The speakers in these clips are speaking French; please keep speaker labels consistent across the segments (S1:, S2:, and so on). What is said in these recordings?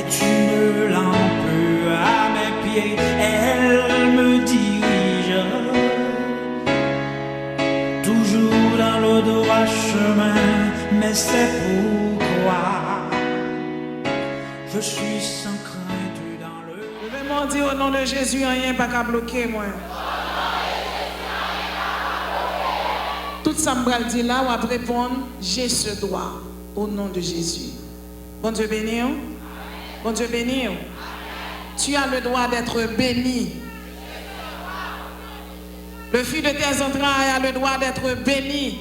S1: est une lampe à mes pieds, elle me dirige toujours dans le droit chemin, mais c'est pourquoi je suis sans crainte dans le...
S2: Je vais m'en dire au nom de Jésus, rien pas qu'à bloquer moi. Tout ça me dit là, on va répondre, j'ai ce droit au nom de Jésus. Bon Dieu béni. Bon Dieu béni. Tu as le droit d'être béni. Le fruit de tes entrailles a le droit d'être béni.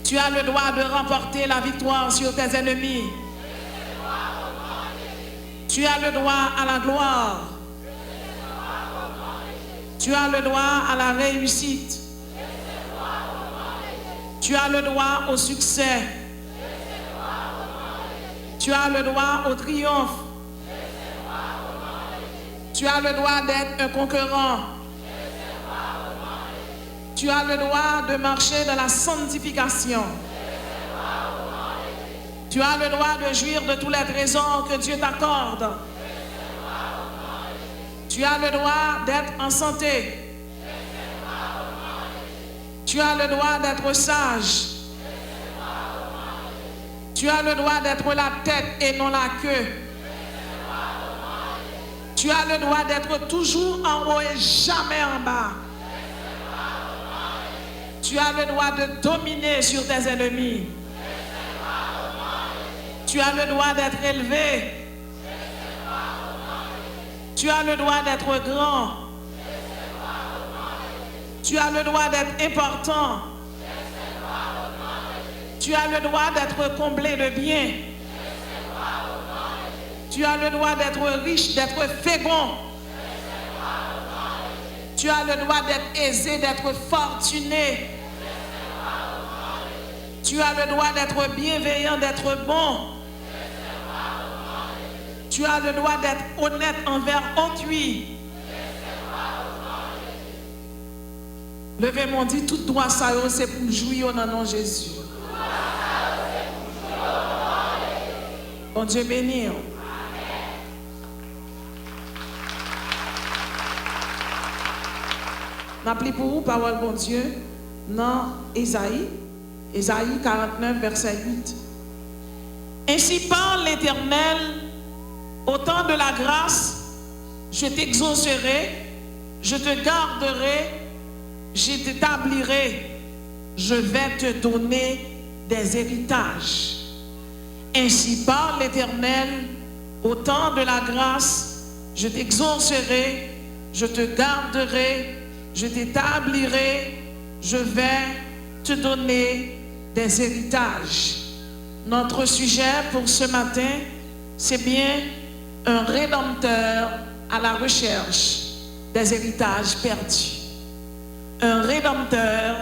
S2: Tu as le droit de remporter la victoire sur tes ennemis. Tu as le droit à la gloire. Tu as le droit à la réussite. Tu as le droit au succès. Tu as le droit au triomphe. Tu as le droit d'être un conquérant. Tu as le droit de marcher dans la sanctification. Tu as le droit de jouir de tous les trésors que Dieu t'accorde. Tu as le droit d'être en santé. Tu as le droit d'être sage. Tu as le droit d'être la tête et non la queue. Tu as le droit d'être toujours en haut et jamais en bas. Tu as le droit de dominer sur tes ennemis. Tu as le droit d'être élevé. Tu as le droit d'être grand. Tu as le droit d'être important. Tu as le droit d'être comblé de biens. Tu as le droit d'être riche, d'être fécond. Tu as le droit d'être aisé, d'être fortuné. Tu as le droit d'être bienveillant, d'être bon. Tu as le droit d'être honnête envers autrui. Levez mon dit, tout droit ça c'est pour jouir dans le nom de Jésus. Bon Dieu béni. M'appelez pour vous, parole bon Dieu, dans Ésaïe 49, verset 8. Ainsi parle l'Éternel, au temps de la grâce, je t'exaucerai, je te garderai, je t'établirai, je vais te donner des héritages. Ainsi parle l'Éternel, au temps de la grâce, je t'exaucerai, je te garderai, je t'établirai, je vais te donner des héritages. Notre sujet pour ce matin, c'est bien un rédempteur à la recherche des héritages perdus. Un rédempteur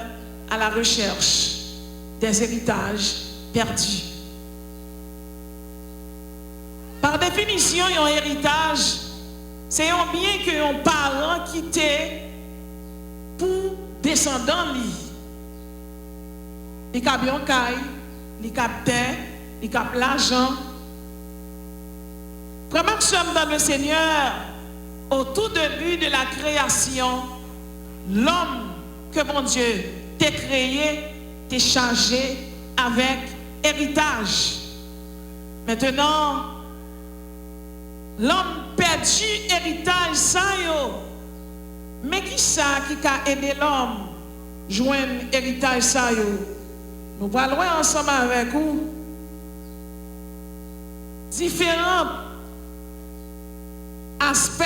S2: à la recherche des héritages perdus. Par définition, un héritage, c'est un bien que un parent quitté pour descendant li. Il cap yon kay, il cap terre, il cap l'argent. Vraiment que nous sommes dans le Seigneur, au tout début de la création, l'homme que mon Dieu t'a créé, t'a chargé avec héritage. Maintenant, l'homme perdu héritage ça yo. Mais qui ça qui a aidé l'homme joindre héritage ça yo? Nous allons ensemble avec vous différents aspects,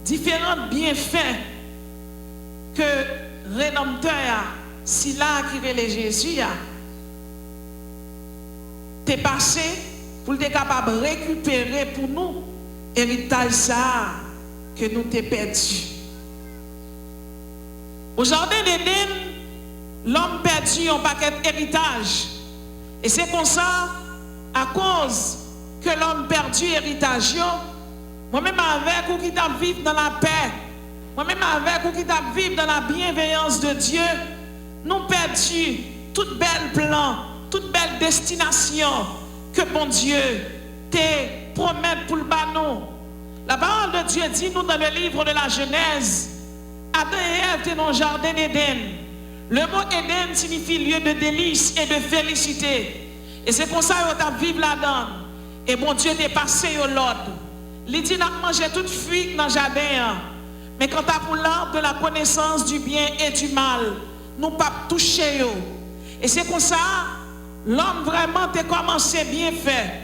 S2: différents bienfaits que Rédempteur, si là qui est Jésus, t'es passé pour être capable de récupérer pour nous héritage ça que nous t'es perdu. Au jardin d'Éden, l'homme perdu un paquet d'héritage. Et c'est comme ça, à cause que l'homme perdu héritage, moi-même avec ou qui t'a vivre dans la paix, moi-même avec ou qui t'a vivre dans la bienveillance de Dieu, nous perdu toute belle plan, toute belle destination que bon Dieu te promet pour le banon. La parole de Dieu dit nous dans le livre de la Genèse, Adam et Ève étaient dans le jardin d'Éden. Le mot Éden signifie lieu de délice et de félicité. Et c'est comme ça qu'on a vécu là-dedans. Et bon Dieu t'est passé au l'ordre. Il dit n'a mangé toute fruit dans le jardin. Mais quand tu as pour l'arbre de la connaissance du bien et du mal, nous pas toucher. Et c'est comme ça, l'homme vraiment t'a commencé bien fait.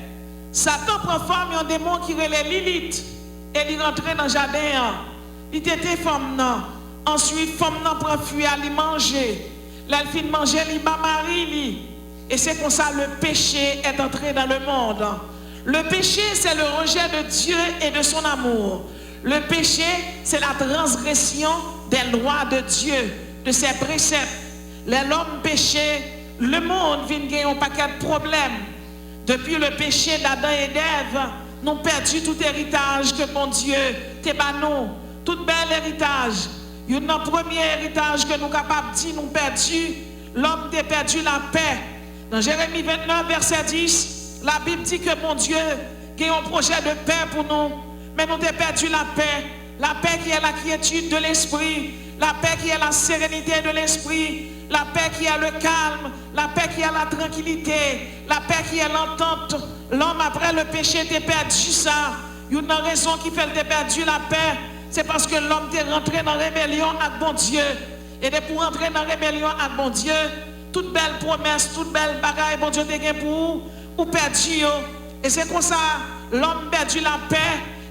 S2: Satan prend forme un démon qui relève Lilith. Et il rentre dans le jardin. Il était femme. Ensuite, femme prend fruit à lui manger. Là, il finit manger, il bat Marie. Et c'est comme ça le péché est entré dans le monde. Le péché, c'est le rejet de Dieu et de son amour. Le péché, c'est la transgression des lois de Dieu, de ses préceptes. L'homme péché, le monde vient gagner un paquet de problèmes. Depuis le péché d'Adam et d'Ève, nous avons perdu tout héritage que mon Dieu t'a donné. Tout bel héritage. Il y a un premier héritage que nous sommes capables de dire, nous avons perdu. L'homme a perdu la paix. Dans Jérémie 29, verset 10, la Bible dit que mon Dieu a un projet de paix pour nous. Mais nous avons perdu la paix qui est la quiétude de l'esprit, la paix qui est la sérénité de l'esprit, la paix qui est le calme, la paix qui est la tranquillité, la paix qui est l'entente. L'homme après le péché a perdu ça. Il y a une raison qui fait qu'il a perdu la paix, c'est parce que l'homme est rentré dans la rébellion avec bon Dieu. Et pour rentrer dans la rébellion avec bon Dieu, toute belle promesse, toute belle bagaille, bon Dieu te pour vous, ou perdu. Et c'est comme ça, l'homme perdu la paix.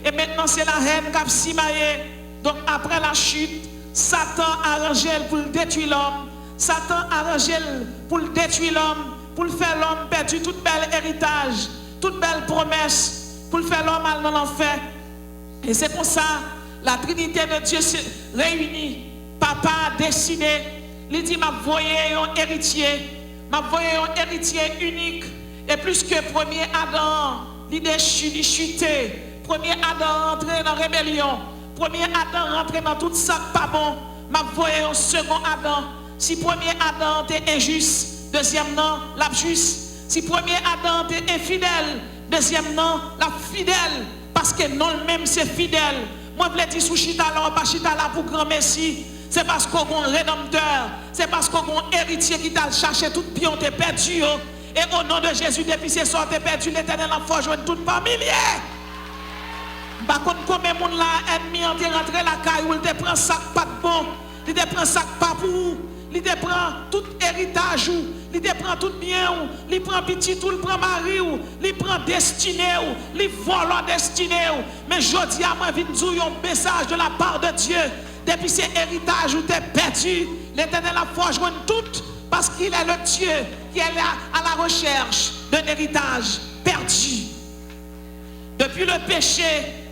S2: Et maintenant, c'est la haine qui a simaillé. Donc, après la chute, Satan a arrangé pour détruire l'homme. Satan a arrangé pour détruire l'homme, pour faire l'homme perdre tout bel héritage, toute belle promesse, pour faire l'homme aller dans l'enfer. Et c'est pour ça, la Trinité de Dieu se réunit. Papa a décidé, il dit, m'a voyé un héritier unique. Et plus que premier Adam, il déchu, il chuté. Premier Adam rentré dans la rébellion. Premier Adam rentré dans tout ça pas bon. M'a voyé un second Adam. Si premier Adam était injuste, deuxième non, la juste. Si premier Adam était infidèle, deuxième non, la fidèle. Parce que non même c'est fidèle. Moi je veux dire sous chita là, pas chita là pour grand merci. C'est parce qu'on a un rédempteur. C'est parce qu'on a un héritier qui t'a cherché tout pion, t'es perdu. Et au nom de Jésus, depuis ce soir, t'es perdu, l'Éternel a fait joindre toute famille. Par contre, combien de monde là, ennemi, en rentré la caille, où il te prend sac pas de bon, il te prend sac pas pour, il te prend tout héritage, il te prend tout bien, il prend petit, il prend mari, il prend destiné, il vole en destiné. Mais je dis à moi, je viens un message de la part de Dieu. Depuis ces héritages où tu es perdu, l'Éternel a fait joindre tout parce qu'il est le Dieu qui est là à la recherche d'un héritage perdu. Depuis le péché,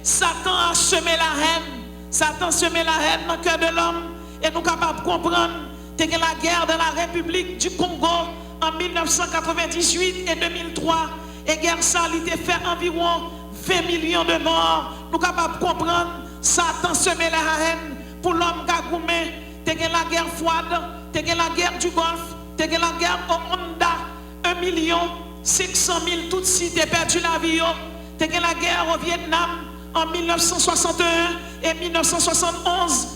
S2: Satan a semé la haine. Satan a semé la haine dans le cœur de l'homme. Et nous sommes capables de comprendre que la guerre de la République du Congo en 1998 et 2003, et guerre ça, il a fait environ 20 millions de morts. Nous sommes capables de comprendre Satan semé la haine pour l'homme Gagoumé. Tu as la guerre froide, tu as la guerre du Golfe, tu as la guerre au Honda, 1 500 000 Tutsis ont perdu la vie. Tu as la guerre au Vietnam en 1961 et 1971.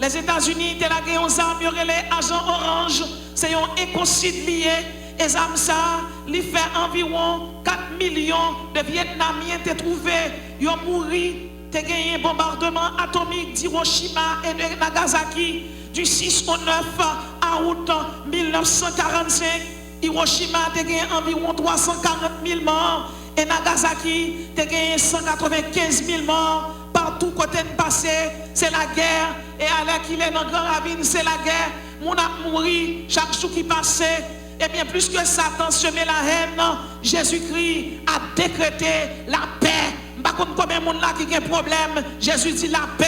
S2: Les États-Unis ont la guerre aux armes, les agents orange, c'est un écocide lié. Et ça, il fait environ 4 millions de Vietnamiens qui ont trouvé, ils ont mouru. Tu as gagné un bombardement atomique d'Hiroshima et de Nagasaki du 6 au 9 août 1945. Hiroshima a gagné environ 340 000 morts et Nagasaki a gagné 195 000 morts. Partout côté de passé, c'est la guerre. Et à l'heure qu'il est dans le grand ravine, c'est la guerre. Mon a mouru chaque jour qui passait. Et bien plus que Satan semait la haine, Jésus-Christ a décrété la paix. Par contre, combien de monde là qui a un problème, Jésus dit la paix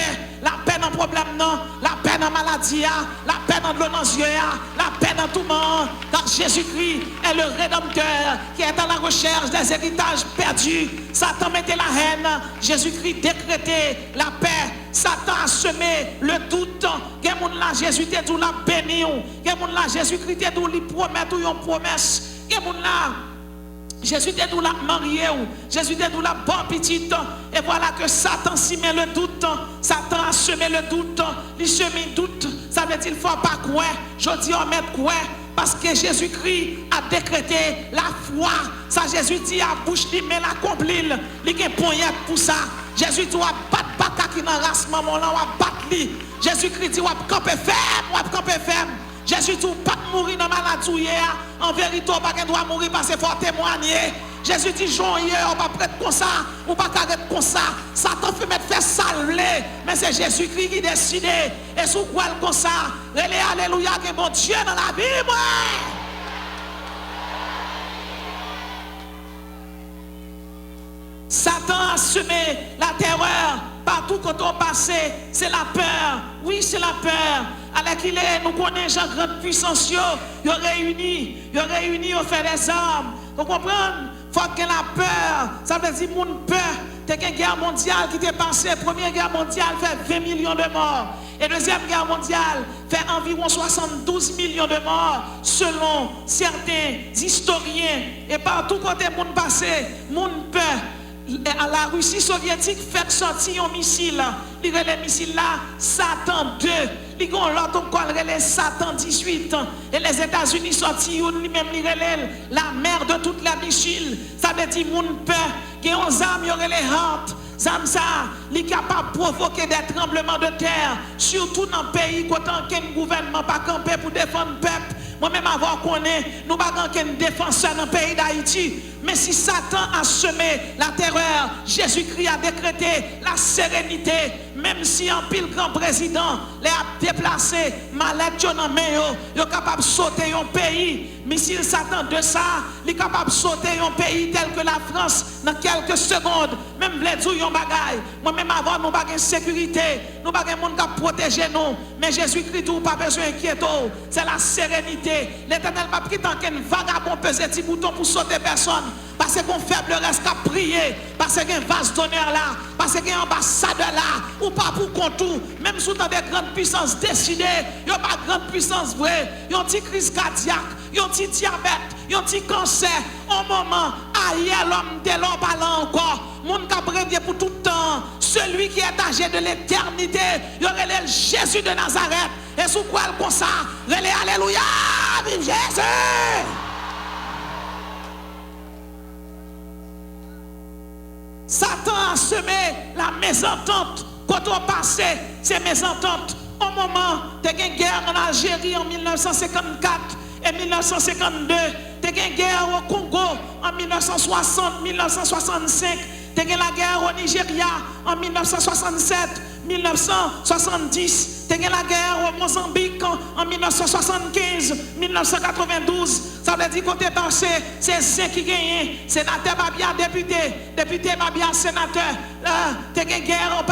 S2: dans le problème, non, la paix dans la maladie, la paix dans l'eau dans les yeux, la paix dans tout le monde. Car Jésus-Christ est le rédempteur qui est à la recherche des héritages perdus. Satan mettait la haine, Jésus-Christ décrétait la paix. Satan a semé le doute. Quel monde là, Jésus t'a dit la béni. Quel monde là, Jésus-Christ t'a dit lui promet ou une promesse. Quel monde là, Jésus était tout la marié, Jésus était tout la bonne petite. Et voilà que Satan s'y met le doute. Satan a semé le doute. Il semé le doute. Ça veut dire qu'il ne faut pas croire. Je dis on met quoi? Parce que Jésus-Christ a décrété la foi. Ça Jésus dit à bouche li mais l'accomplit. Il a poignette pour ça. Jésus dit on va battre bataille qui dans race maman là, on va battre lui. Jésus-Christ dit on va camper ferme, on va camper ferme. Jésus dit pas mourir dans maladie en vérité on pas doit mourir parce qu'il faut témoigner. Jésus dit joyeux on pas prêtre comme ça, on pas arrêter comme ça. Satan fait mettre faire salver, mais c'est Jésus-Christ qui décide et sous quoi comme ça. Alléluia que bon Dieu dans la vie moi. Satan a semé la terreur partout quand on passe, c'est la peur. Oui, c'est la peur. Alors qu'il est, nous connaissons la grande puissance, ils réunis, ils fait des armes. Vous comprenez? Il faut que la peur, ça veut dire mon peur. C'est une guerre mondiale qui est passée. Première guerre mondiale fait 20 millions de morts. Et deuxième guerre mondiale fait environ 72 millions de morts selon certains historiens. Et partout côté monde passé, monde peur. La Russie soviétique fait sortir un missile. Il y a les missiles là, Satan 2. Il y a l'autre encore, les Satan 18. Et les États-Unis sortis, lui-même, la mère de toutes les missiles. Ça veut dire mon peur. Il y a des armes, il y a les hantes. Ça, il est capable de provoquer des tremblements de terre. Surtout dans le pays, quand un gouvernement pas campé pour défendre le peuple. Moi-même, avant qu'on ait, nous n'avons pas de défenseur dans le pays d'Haïti. Mais si Satan a semé la terreur, Jésus-Christ a décrété la sérénité. Même si un pile grand président les a déplacés, malade dans main, il est capable de sauter un pays. Mais s'il s'attend de ça, il est capable de sauter un pays tel que la France dans quelques secondes. Même les gens bagaille. Moi-même avant, nous n'avons pas de sécurité. Nous n'avons pas de monde qui protéger nous. Mais Jésus-Christ, nous n'avons pas besoin d'inquiéter. C'est la sérénité. L'Éternel n'a pas pris tant qu'un vagabond pesé petit bouton pour sauter personne. Parce qu'on faible reste qu'à prier. Parce qu'il y a un vase d'honneur là. Parce qu'il y a un ambassadeur là. Ou pas pour contour. Même sous dans des grandes puissances décidées. Il n'y a pas de grande puissance vraie. Il y a une petite crise cardiaque. Il y a un petit diabète. Il y a un petit cancer. Au moment, ailleurs l'homme de l'homme parle encore. Mon cabré pour tout le temps. Celui qui est âgé de l'éternité. Il y aurait le Jésus de Nazareth. Et sous quoi le comme ça? Alléluia! Vive Jésus! Satan a semé la mésentente. Quand on passait ces mésententes, au moment de la guerre en Algérie en 1954 et 1952, de la guerre au Congo en 1960, 1965, de la guerre au Nigeria en 1967, 1970, de la guerre au Mozambique en 1975, 1992. Ça veut dire qu'on est passé, c'est ceux qui gagnent. Sénateur va bien député va bien sénateur. T'es une guerre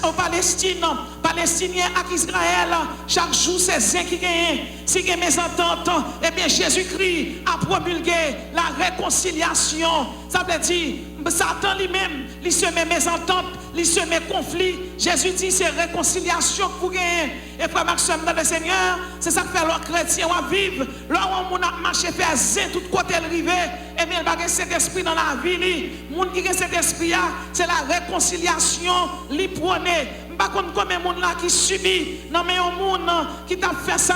S2: en Palestine, Palestiniens avec Israël. Chaque jour, c'est ceux qui gagnent. Si il y a mes ententes, eh bien Jésus-Christ a promulgué la réconciliation. Ça veut dire, Satan lui-même, il se met mes ententes, il se met conflit. Jésus dit, c'est réconciliation pour gagner. Et frère Maxime, dans le Seigneur, c'est ça que fait les chrétiens vivre. Là où on a marché, faire zin, tout côté le rivé, et bien, il y a cet esprit dans la vie. Les gens qui ont cet esprit, c'est la réconciliation, les prenez. Par contre, combien de gens qui subit, non mais un monde qui t'a fait ça,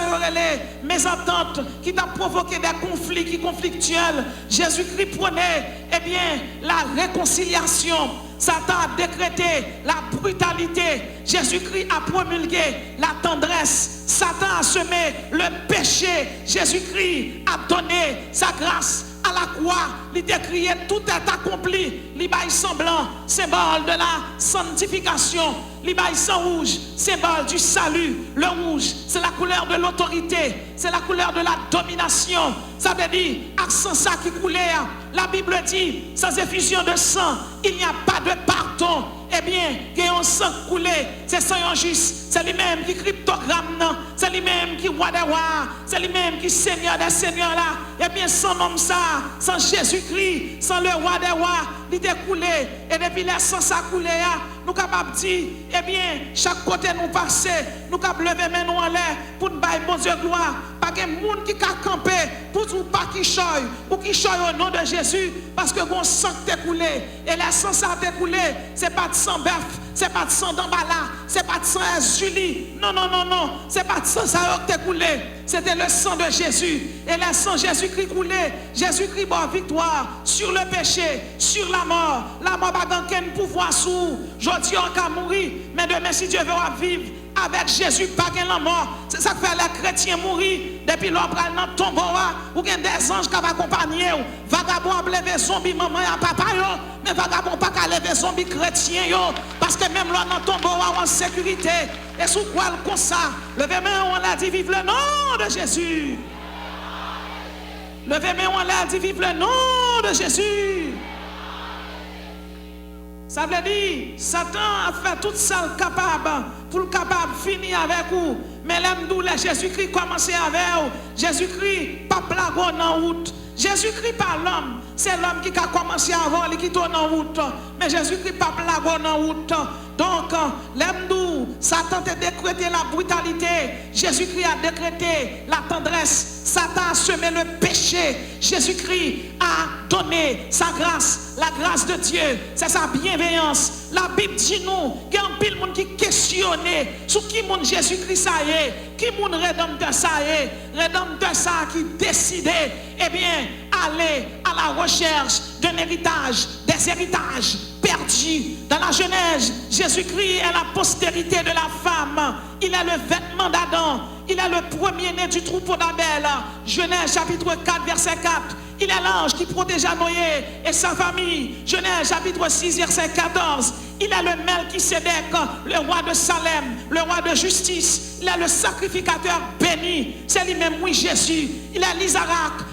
S2: mes ententes, qui t'a provoqué des conflits qui conflictuels. Jésus-Christ prenait, eh bien, la réconciliation. Satan a décrété la brutalité. Jésus-Christ a promulgué la tendresse. Satan a semé le péché. Jésus-Christ a donné sa grâce. À la croix, il décriait tout est accompli. L'Ibaï sang blanc, symbole de la sanctification. L'Ibaï sang rouge, symbole du salut. Le rouge, c'est la couleur de l'autorité. C'est la couleur de la domination. Ça veut dire, accent ça qui coulait. La Bible dit, sans effusion de sang, il n'y a pas de pardon. Eh bien, il y a un sang coulé, c'est sang juste. C'est lui-même qui cryptogramme, c'est lui-même qui roi des rois, c'est lui-même qui seigneur des seigneurs là. Eh bien, sans homme ça, sans Jésus-Christ, sans le roi des rois, il est coulé. Et depuis le sang ça coulé, nous sommes capables de dire, eh bien, chaque côté nous passer, nous sommes capables de lever nous en l'air pour nous bailler bon Dieu gloire. Pas de monde qui a campé pour nous pas qui choye, ou qui choye au nom de Jésus, parce que bon sang t'est coulé, et le sang ça t'est coulé, c'est pas de sang bœuf, c'est pas de sang d'emballa, c'est pas de sang Julie, non, non, non, non, c'est pas de sang ça t'est coulé, c'était le sang de Jésus, et le sang Jésus-Christ coulé, Jésus-Christ bon victoire sur le péché, sur la mort pas aucun pouvoir sur, je dis on va mourir, mais demain si Dieu veut vivre, avec Jésus, pas la mort. C'est ça que fait les chrétiens mourir. Depuis l'on prend dans le tombeau, ou bien des anges qui vont accompagner. Vagabond a levé zombie, maman et papa, mais vagabond pas qu'à lever zombie chrétien. Parce que même là dans le tombeau, en sécurité. Et sous quoi comme ça, levez main, on l'a dit, vive le nom de Jésus. Levez main, on l'a dit, vive le nom de Jésus. Ça veut dire, Satan a fait tout ça capable pour le capable finir avec vous. Mais l'aime Jésus-Christ commencé avec vous. Jésus-Christ pas plago dans route. Jésus-Christ pas l'homme. C'est l'homme qui a commencé avant, qui tourne en route. Mais Jésus-Christ pas plago dans route. Donc, l'aime Satan a décrété la brutalité. Jésus-Christ a décrété la tendresse. Satan a semé le péché. Jésus-Christ a donné sa grâce. La grâce de Dieu, c'est sa bienveillance. La Bible dit nous, il y a un pile monde qui questionne sur qui monde Jésus-Christ ça y est, qui monde rédempteur ça y est, rédempteur ça qui décide, eh bien, aller à la recherche d'un héritage, des héritages perdus. Dans la Genèse, Jésus-Christ est la postérité de la femme. Il est le vêtement d'Adam. Il est le premier-né du troupeau d'Abel. Genèse chapitre 4, verset 4. Il est l'ange qui protégeait Noé et sa famille. Genèse chapitre 6, verset 14. Il est le Melchisédek, le roi de Salem, le roi de justice. Il est le sacrificateur béni. C'est lui-même, oui, Jésus. Il est l'Isaac,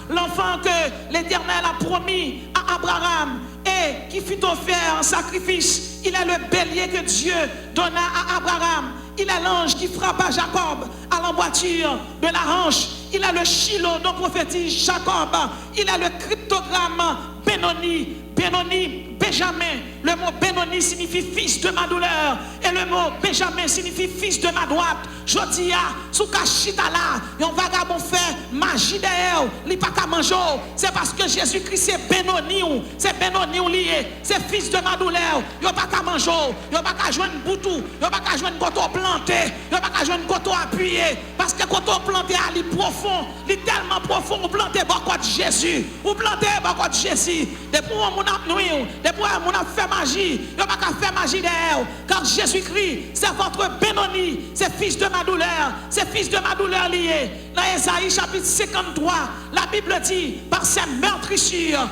S2: l'enfant que l'Éternel a promis à Abraham et qui fut offert en sacrifice. Il est le bélier que Dieu donna à Abraham. Il est l'ange qui frappa Jacob à l'emboîture de la hanche. Il est le Shiloh dont prophétise Jacob. Il est le cryptogramme Benoni. Benoni, Benjamin. Le mot Benoni signifie fils de ma douleur. Et le mot Benjamin signifie fils de ma droite. Jodia, sous Kachita là, un vagabond fait magie derrière, il pas qu'à manger. C'est parce que Jésus-Christ c'est Benoni, c'est Benoni lié, c'est fils de ma douleur. Il pas qu'à manger, il pas qu'à jouer une boutou, il pas qu'à jouer une coteau planté, il pas qu'à jouer une coteau appuyé. Parce que coteau planté à lui profond, il tellement profond, vous plantez beaucoup de Jésus, vous plantez beaucoup de Jésus. Depuis on a nuit, depuis on a fait magie, il pas qu'à faire magie derrière. Car Jésus-Christ, c'est votre Benoni, c'est fils de ma douleur, c'est fils de ma douleur lié. Dans Ésaïe chapitre 53, la Bible dit, par ces meurtrissures,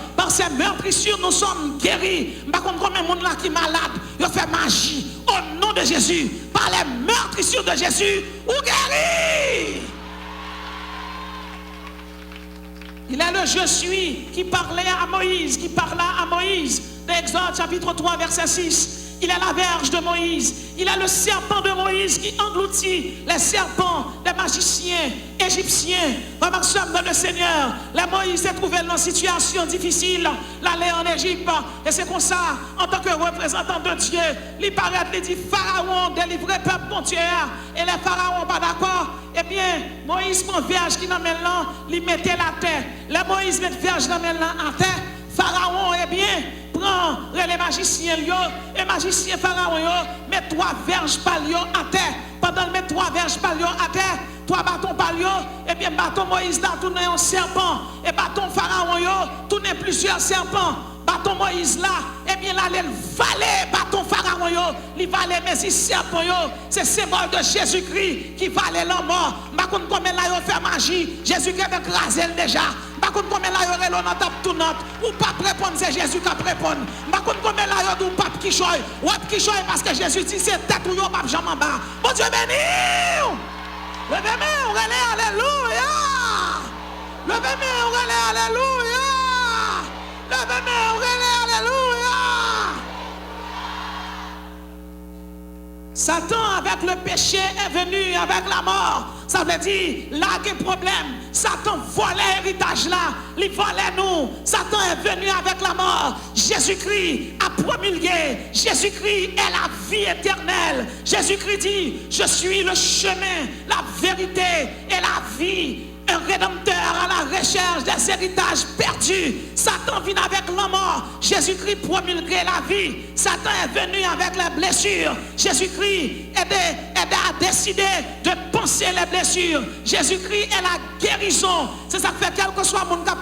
S2: nous sommes guéris. Par contre, combien de monde là qui est malade, il fait magie au nom de Jésus, par les meurtrissures de Jésus, ou guéris. Il est le je suis qui parlait à Moïse, qui parla à Moïse. Dans Exode chapitre 3, verset 6. Il est la verge de Moïse. Il est le serpent de Moïse qui engloutit les serpents des magiciens égyptiens. Remarquez dans le Seigneur. Les Moïse s'est trouvé dans une situation difficile. L'aller en Égypte. Et c'est comme ça, en tant que représentant de Dieu, il paraît, il dit Pharaon, délivrez peuple mon Dieu. Et les pharaons pas d'accord. Eh bien, Moïse prend verge qui n'amène là, il mettait la terre. Les Moïse met verge n'amène là à terre. Pharaon, eh bien, prend les magiciens, et magiciens Pharaon, met 3 verges palio à terre. Pendant le mettre 3 verges palio à terre, 3 bâtons palio, et bien bâton Moïse là tourne un serpent, et bâton Pharaon tourne plusieurs serpents. Bâton Moïse là, et bien là, il valait bâton Pharaon, il valait mais si serpent, c'est symbole de Jésus-Christ qui valait la mort. Par contre, comme là, il fait magie, Jésus-Christ avait écrasé déjà. Par contre, comme là, il y a un tape tournante, ou pas répondre, c'est Jésus qui répond. Par contre, comme là, il y a un pape qui choye, ou qui choye parce que Jésus dit c'est tête ou yon pape jamais en bas. Mon Dieu béni! Levez-moi, on relève, alléluia! Levez-moi, on relève, alléluia! Levez-moi, on relève, alléluia! Satan avec le péché est venu avec la mort. Ça veut dire, là qu'il y a problème. Satan volait l'héritage là. Il volait nous. Satan est venu avec la mort. Jésus-Christ a promulgué. Jésus-Christ est la vie éternelle. Jésus-Christ dit, je suis le chemin, la vérité et la vie. Un rédempteur à la recherche des les héritages perdus. Satan vient avec la mort. Jésus-Christ promulgue la vie. Satan est venu avec les blessures. Jésus-Christ aide à décider de penser les blessures. Jésus-Christ est la guérison. C'est ça que fait quel que soit mon cap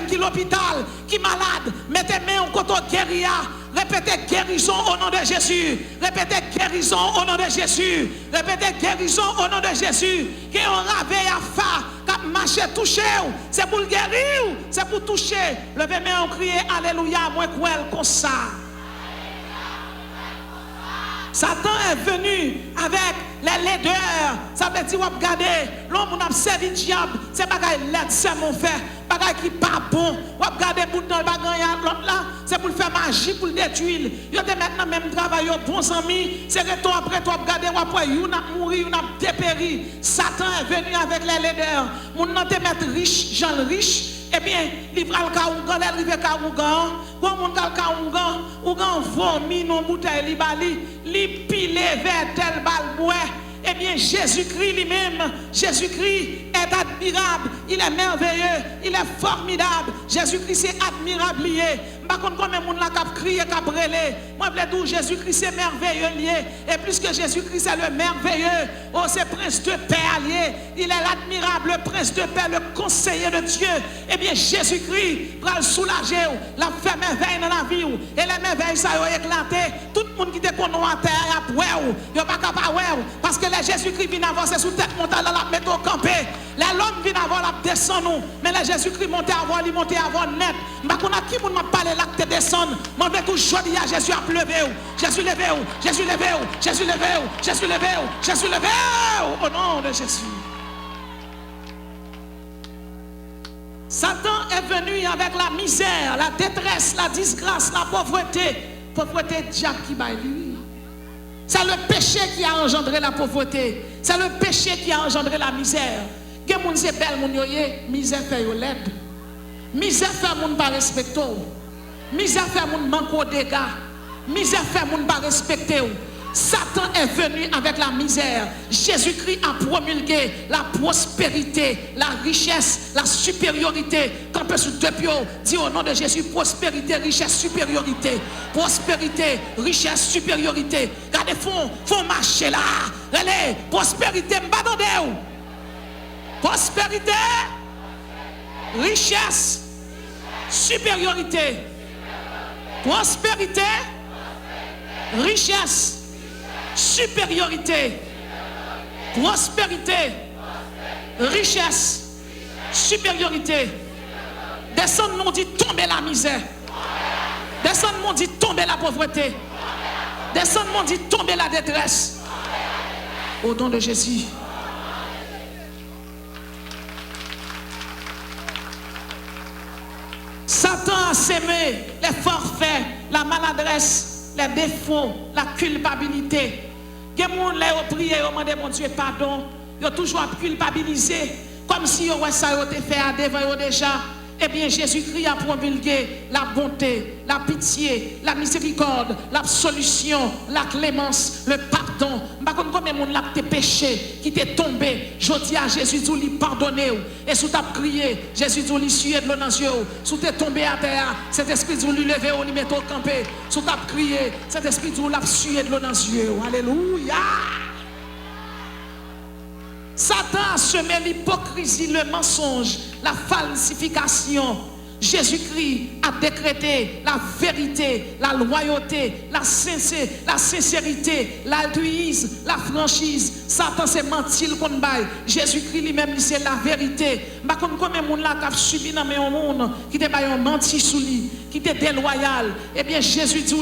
S2: qui est l'hôpital, qui est malade, mettez main au côté guéria. Répétez guérison au nom de Jésus. Répétez guérison au nom de Jésus. Répétez guérison au nom de Jésus. Qui on réveille à fa, qui marche toucher. C'est pour le guérir, c'est pour toucher. Levez main en crier alléluia, moi quoi comme ça. Satan est venu avec les laideurs. Ça veut dire, regardez, l'homme a servi le diable. C'est pas qu'il l'aide, c'est mon frère. Pas qui pas bon. Regardez, pour ne pas gagner l'autre là. C'est pour faire magie, pour le détruire. Il y a maintenant même travail, bons amis. C'est que toi après, toi, regardez, après, vous avez mouru, vous avez dépéri. Satan est venu avec les laideurs. Mon nom te mettre riche, gens riches. Eh bien, il va le Kaougan, il arrive à Kaougan, quand on a le Kaougan, on vomit nos bouteilles, il pile vers tel balbouet. Eh bien, Jésus-Christ lui-même, Jésus-Christ est admirable, il est merveilleux, il est formidable. Jésus-Christ est admirable lié. Par contre, combien de monde là qui crié, qui brûlé. Moi, je veux dire, Jésus-Christ est merveilleux lié. Et plus que Jésus-Christ est le merveilleux, oh, c'est prince de paix allié. Il est l'admirable, le prince de paix, le conseiller de Dieu. Eh bien, Jésus-Christ va le soulager, la fait merveille dans la vie. Et les merveilles, ça a éclaté. Tout le monde qui te connaît à terre, il n'y a pas capable parce que les Jésus-Christ vient avancer sous tête montagne, la mettre au campé. Les l'homme vient avant, la descend nous. Mais les Jésus-Christ monte avant, il monte avant net. Mais qu'on a qui m'a parlé là que te descend. Moi, je vais toujours dire à Jésus a levé. Jésus levé, Jésus levé, Jésus levé, Jésus levé, Jésus levé. Au nom de Jésus. Satan est venu avec la misère, la détresse, la disgrâce, la pauvreté. Pauvreté, diable qui baille lui. C'est le péché qui a engendré la pauvreté. C'est le péché qui a engendré la misère. Que moun c'est belle moun yoye, misère fait yo l'aide. Misère fait moun pas respecter. Misère fait moun manque au dégâts. Misère fait moun pas respecter. Satan est venu avec la misère. Jésus-Christ a promulgué la prospérité, la richesse, la supériorité. Quand on sur deux pieds, dit au nom de Jésus, prospérité, richesse, supériorité. Prospérité, richesse, supériorité. Regardez, faut marcher là. Allez, prospérité, m'badondez. Prospérité, richesse, supériorité. Prospérité, richesse, supériorité, prospérité, richesse, supériorité. Descendre nous dit tomber la misère. Descendre nous dit tomber la pauvreté. Descendre nous dit tomber la détresse. Au nom de Jésus. Satan a sémé les forfaits, la maladresse, les défauts, la culpabilité. Les gens qui ont prié, ils ont demandé mon Dieu pardon, ils ont toujours culpabilisé, comme si ils ont fait devant déjà. Eh bien, Jésus-Christ a promulgué la bonté, la pitié, la miséricorde, l'absolution, la clémence, le pardon. Par contre, combien de monde a péché, qui t'est tombé, je dis à Jésus, tu lui pardonner. Et sous ta crié, Jésus, tu lui sué de l'eau dans les yeux. Sous t'es tombé à terre, cet esprit, tu lui levé, lui met au campé. Sous ta crié, cet esprit, tu lui sué de l'eau dans les yeux. Alléluia. Satan a semé l'hypocrisie, le mensonge, la falsification. Jésus-Christ a décrété la vérité, la loyauté, la sincérité, l'altruisme, la franchise. Satan c'est mentir qu'on baille. Jésus-Christ lui-même c'est la vérité. Par contre, combien de monde là qui a subi dans le monde qui te baille menti sous lui, qui te déloyal. Eh bien Jésus dit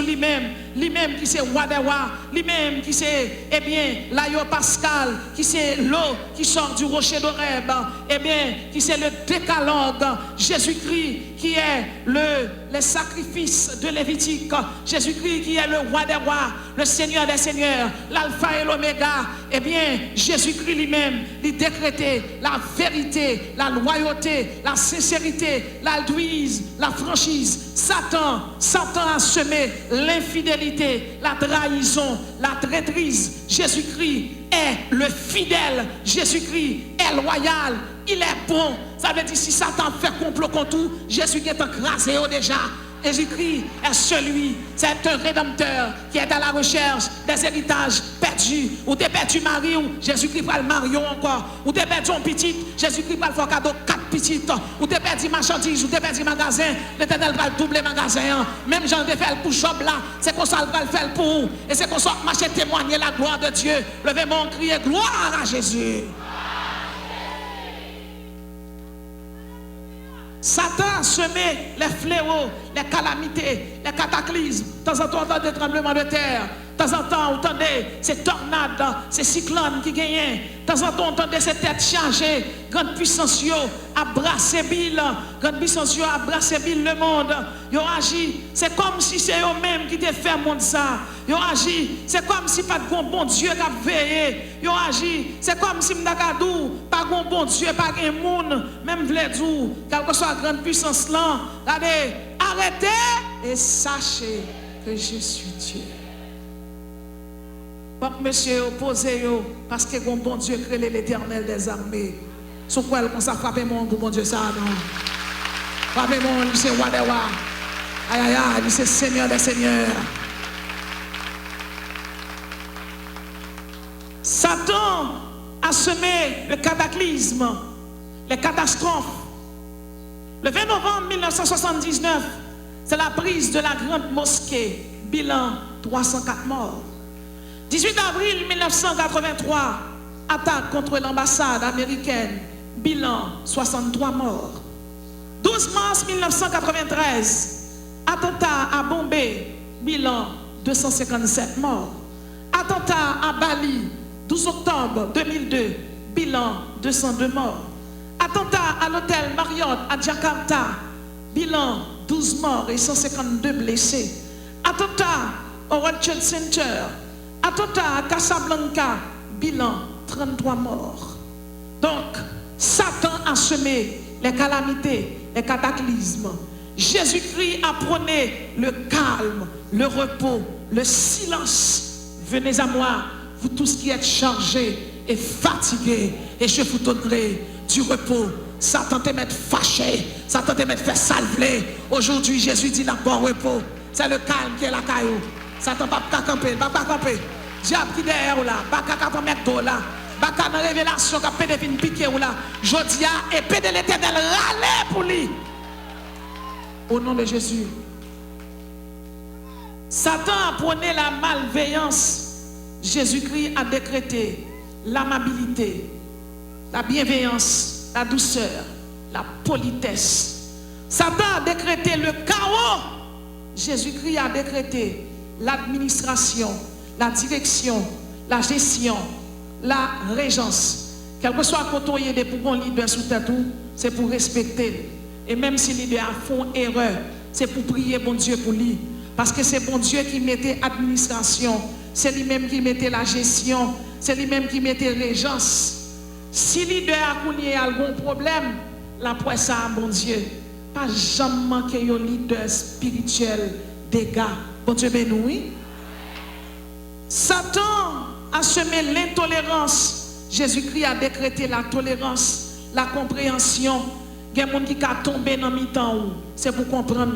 S2: lui-même qui c'est roi des rois, lui-même qui c'est eh bien l'aïo Pascal, qui c'est l'eau qui sort du rocher d'Oreb, eh bien qui c'est le décalogue. Jésus-Christ qui est le sacrifice de Lévitique. Jésus-Christ qui est le roi des rois, le Seigneur des seigneurs, l'alpha et l'oméga. Eh bien, Jésus-Christ lui-même, il décrétait la vérité, la loyauté, la sincérité, l'altruisme, la franchise. Satan a semé l'infidélité, la trahison, la traîtrise. Jésus-Christ est le fidèle. Jésus-Christ est loyal. Il est bon. Ça veut dire si Satan fait complot contre tout, Jésus est écrasé déjà. Jésus-Christ est celui, c'est un rédempteur qui est à la recherche des héritages perdus. Ou t'es perdu mari, ou Jésus-Christ va le marier encore. Ou t'es perdu un petit, Jésus-Christ va le faire cadeau 4 petites. Ou t'es perdu marchandise, ou t'es perdu magasin, l'Éternel va le doubler magasin. Même Jean te fait pour Job là, c'est comme ça qu'il va le faire pour vous. Et c'est comme ça que marcher témoigner la gloire de Dieu. Levez mon crier gloire à Jésus. Satan a semé les fléaux, les calamités, les cataclysmes. De temps en temps, on entend des tremblements de terre. De temps en temps, on entendait ces tornades, ces cyclones qui gagnent. De temps en temps, on entendait ces têtes chargées. Grande puissance a brassé Bill. Grande puissance a brassé Bill le monde. Ils ont agi. C'est comme si c'est eux-mêmes qui te fait monde ça. Ils ont agi. C'est comme si pas de bon Dieu qui a veillé. Ils ont agi. C'est comme si m'dakadou pas de bon Dieu, pas de monde. Même vledou, quelle que soit la grande puissance là. Regardez, arrêtez et sachez que je suis Dieu. Donc, monsieur, posez-vous parce que bon Dieu crée l'Éternel des armées. Sur quoi on s'est frappé mon bon Dieu ça, non? Frappé mon, lui c'est roi des rois. Aïe aïe aïe, lui c'est Seigneur des seigneurs. Satan a semé le cataclysme, les catastrophes. Le 20 novembre 1979, c'est la prise de la grande mosquée. Bilan 304 morts. 18 avril 1983, attaque contre l'ambassade américaine. Bilan 63 morts. 12 mars 1993, attentat à Bombay. Bilan 257 morts. Attentat à Bali. 12 octobre 2002. Bilan 202 morts. Attentat à l'hôtel Marriott à Jakarta. Bilan 12 morts et 152 blessés. Attentat au World Trade Center. Attentat à Casablanca. Bilan 33 morts. Donc, Satan a semé les calamités, les cataclysmes. Jésus-Christ a prôné le calme, le repos, le silence. Venez à moi, vous tous qui êtes chargés et fatigués, et je vous donnerai du repos. Satan te met fâché, Satan te met fait salver. Aujourd'hui, Jésus dit la bon repos. C'est le calme qui est la caillou. Satan va pas camper, va pas camper. Diable qui derrière là, va pas camper mettre là. Baka dans révélation qu'a pédé fin piqué ou là. Jodia épée de l'Éternel râler pour lui. Au nom de Jésus. Satan a prôné la malveillance. Jésus-Christ a décrété l'amabilité, la bienveillance, la douceur, la politesse. Satan a décrété le chaos. Jésus-Christ a décrété l'administration, la direction, la gestion, la régence. Quel que soit côté de pour un leader sous tête, c'est pour respecter. Et même si les leaders font erreur, c'est pour prier bon Dieu pour lui. Parce que c'est bon Dieu qui mettait administration, c'est lui-même qui mettait la gestion, c'est lui-même qui mettait régence. Si le leader a un problème, la presse à bon Dieu. Pas jamais manquer un leader spirituel des gars. Bon Dieu béni. Satan a semé l'intolérance. Jésus-Christ a décrété la tolérance, la compréhension. Il y a des gens qui ont tombé dans le temps, c'est pour comprendre.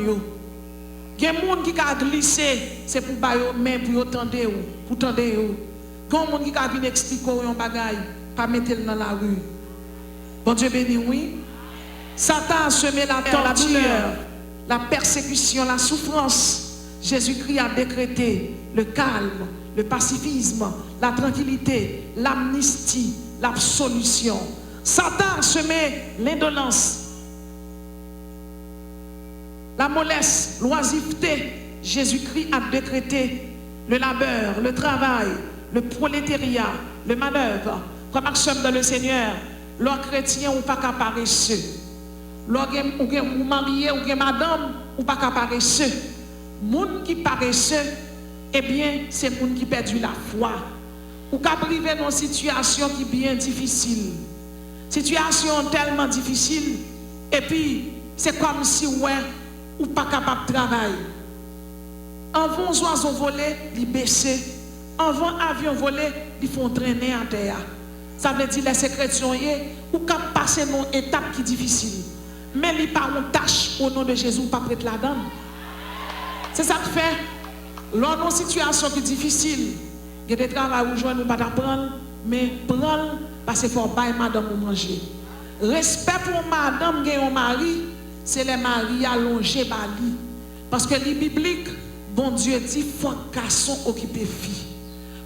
S2: Il y a des gens qui ont glissé, c'est pour mais pour entendre. Il y a des gens qui ont expliqué un bagage, pas mettre dans la rue. Bon Dieu béni, oui. Satan a semé la douleur, la persécution, la souffrance. Jésus-Christ a décrété le calme, le pacifisme, la tranquillité, l'amnistie, l'absolution. Satan a semé l'indolence, la mollesse, l'oisiveté. Jésus-Christ a décrété le labeur, le travail, le prolétariat, le manœuvre. Comme action dans le Seigneur, l'homme chrétien ou pas qu'à paresseux. L'homme marié ou madame ou pas qu'à paresseux. Moun qui paresseux, eh bien, c'est moun qui perdu la foi. Ou qui privé dans une situation qui est bien difficile. Situation tellement difficile, et puis c'est comme si, ouais, ou pas capable de travailler. En vent oiseau volé, ils baissent. En vent avion volé, ils font traîner à terre. Ça veut dire les chrétiens ou cap passer une étape qui est difficile. Mais ils pas une tâche au nom de Jésus pas prête la donne. C'est ça que fait. Lors d'une situation qui est difficile, il y a des travaux où je ne pas d'apprendre, mais prendre parce qu'il faut bailler madame ou manger. Respect pour madame qui est un mari, c'est les maris allongés bali. Parce que les bibliques, bon Dieu dit, il faut que garçon occupe fille.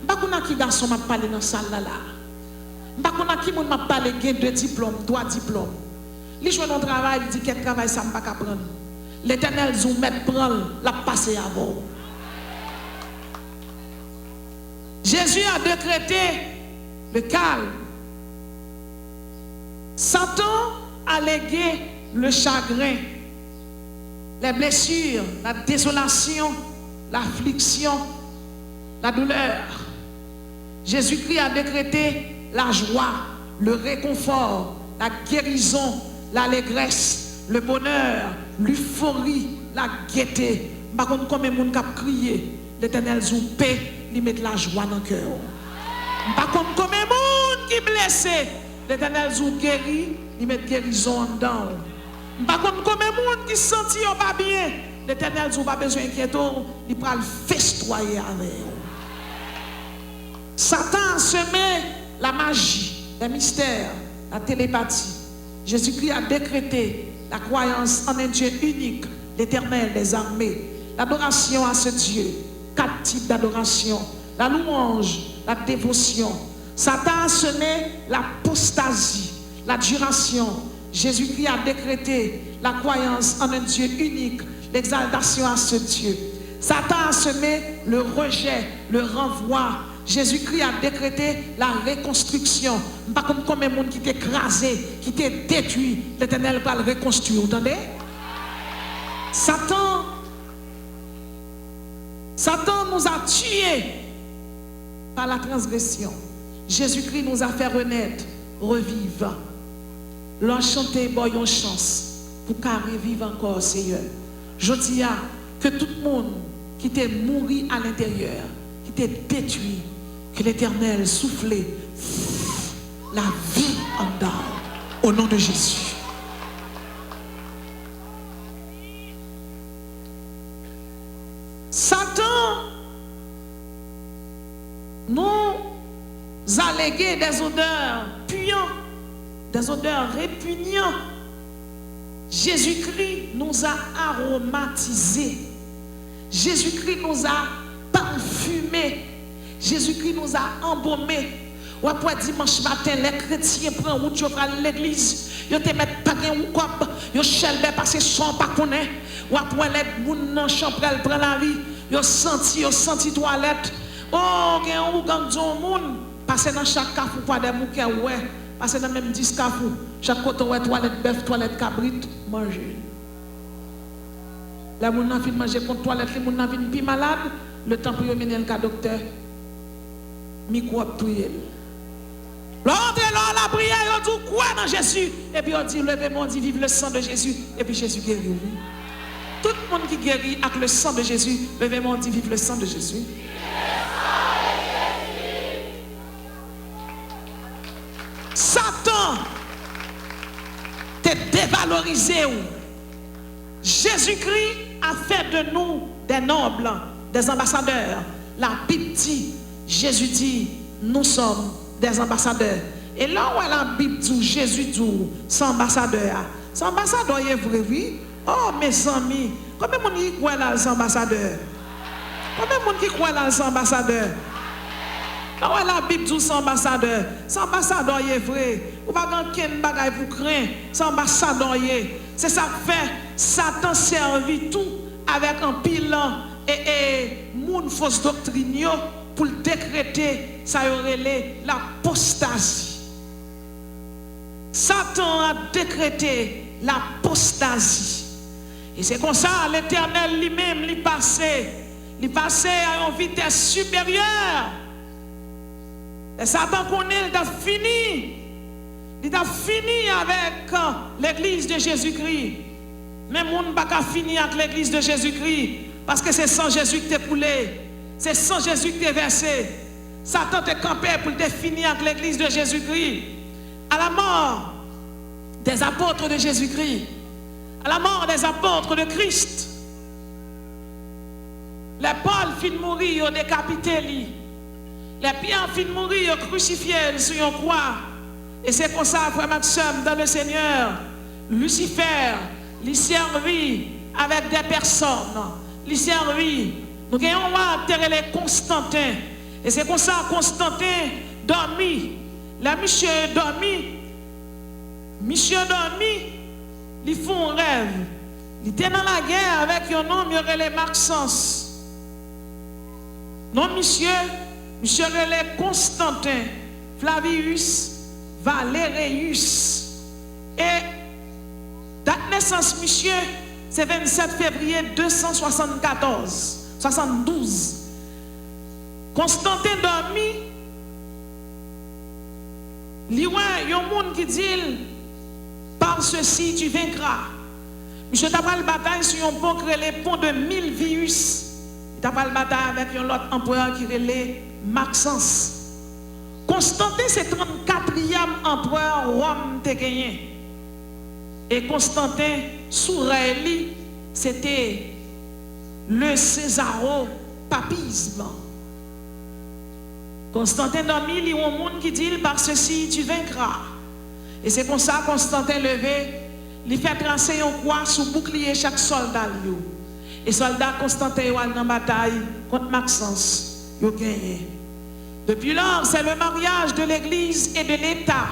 S2: Je ne sais pas qui garçon m'a parlé dans la salle là. Je ne sais pas qui m'a parlé de 2 diplômes, 3 diplômes. Les joueurs dans travail, il dit quel travail ça ne pas prendre. L'Éternel nous met prendre la passer avant. Jésus a décrété le calme. Satan a légué le chagrin, les blessures, la désolation, l'affliction, la douleur. Jésus-Christ a décrété la joie, le réconfort, la guérison, l'allégresse, le bonheur, l'euphorie, la gaieté. Par contre, comme les gens qui crié, l'Éternel nous paie, il met la joie dans le cœur. Par contre, comme les gens qui blessés, l'Éternel nous guérit, il met guérison dedans. Par contre, comme les gens qui sentent pas bien, l'Éternel nous pas besoin d'inquiéter, il va le festoyer avec eux. Satan a semé la magie, les mystères, la télépathie. Jésus-Christ a décrété la croyance en un Dieu unique, l'Éternel des armées, l'adoration à ce Dieu, 4 types d'adoration, la louange, la dévotion. Satan a semé l'apostasie, l'adjuration. Jésus-Christ a décrété la croyance en un Dieu unique, l'exaltation à ce Dieu. Satan a semé le rejet, le renvoi. Jésus-Christ a décrété la reconstruction. Pas comme combien de monde qui t'est écrasé, qui t'est détruit, l'Éternel va le reconstruire. Vous entendez? Satan nous a tués par la transgression. Jésus-Christ nous a fait renaître, revivre. L'enchanté, boy, une chance pour qu'à revivre encore, Seigneur. Je dis que tout le monde qui t'est mouru à l'intérieur, qui t'est détruit, que l'Éternel souffle la vie en dedans, au nom de Jésus. Satan nous a légué des odeurs puantes, des odeurs répugnantes. Jésus-Christ nous a aromatisés. Jésus-Christ nous a parfumés. Jésus-Christ nous a embaumés. Ou après dimanche matin, les chrétiens prennent route, ils vont à l'église, ils te mettent pas de ou quoi, ils chelbent parce qu'ils sont pas connus. Ou après les gens dans la chambre, ils prennent la vie, ils senti toilette. Oh, il y a un gang de monde, passer dans chaque cafou, quoi, des mouquets, ouais, passer dans même 10 cafous, chaque côté, ouais, toilette bœuf, toilette cabrit, manger. Les gens qui ont mangé contre toilette, les gens qui ont plus malade, le temps pour mener le cas docteur, microbe touye. L'entrée là, la prière, on dit quoi dans Jésus? Et puis on dit, levez-moi, on dit, vive le sang de Jésus. Et puis Jésus guérit. Tout le monde qui guérit avec le sang de Jésus, levez-moi, on dit, vive le sang de Jésus. Satan t'est dévalorisé. Jésus-Christ a fait de nous des nobles, des ambassadeurs. La Bible dit, Jésus dit, nous sommes des ambassadeurs. Et là où la Bible dit, Jésus dit, c'est ambassadeur. C'est ambassadeur, il est vrai, oui. Oh, mes amis, combien de monde qui croit dans les ambassadeurs? Combien de monde qui croit dans les ambassadeurs? Là où la Bible dit, c'est ambassadeur. C'est ambassadeur, il est vrai. Ou pas grand ken bagay pour craindre. C'est ambassadeur, c'est ça que fait. Satan servit tout avec un pilan et moun fausse doctrine pour décréter ça y aurait l'apostasie. Satan a décrété l'apostasie. Et c'est comme ça l'Éternel lui-même lui passait à une vitesse supérieure. Et Satan connaît, il a fini. Il a fini avec l'église de Jésus-Christ. Mais moun pas qu'à finir avec l'église de Jésus-Christ. Parce que c'est sans Jésus qui t'est coulé. C'est sans Jésus qui t'est versé. Satan te campé pour te finir avec l'église de Jésus-Christ. À la mort des apôtres de Jésus-Christ. À la mort des apôtres de Christ. Les Paul fin mourir, ils décapité lui. Les Pierre fin mourir, ils crucifié sur une croix. Et c'est comme ça, frère Maxime, dans le Seigneur, Lucifer, il servit avec des personnes. Il servit. Nous avons les Constantin. Et c'est comme ça, Constantin dormi. Là, monsieur dormi. Monsieur dormi, il fait un rêve. Il était dans la guerre avec un homme, il y aurait les Maxence. Non, monsieur relais Constantin, Flavius, Valérius. Et date de naissance, monsieur, c'est 27 février 272. Constantin dormi, il y a un monde qui dit, par ceci tu vaincras. Monsieur t'a pas la bataille sur un pont qui est le pont de Milvius. Il t'a pas la bataille avec un autre empereur qui est le Maxence. Constantin, c'est 34e empereur Rome te gagné. Et Constantin, sous Réli, c'était le césaro-papisme. Constantin dormi, il y a un monde qui dit, par ceci tu vaincras. Et c'est comme ça Constantin levé, il fait tracer un croix sous bouclier chaque soldat. Et soldats Constantin sont dans la bataille contre Maxence. Ils ont gagné. Depuis lors, c'est le mariage de l'Église et de l'État.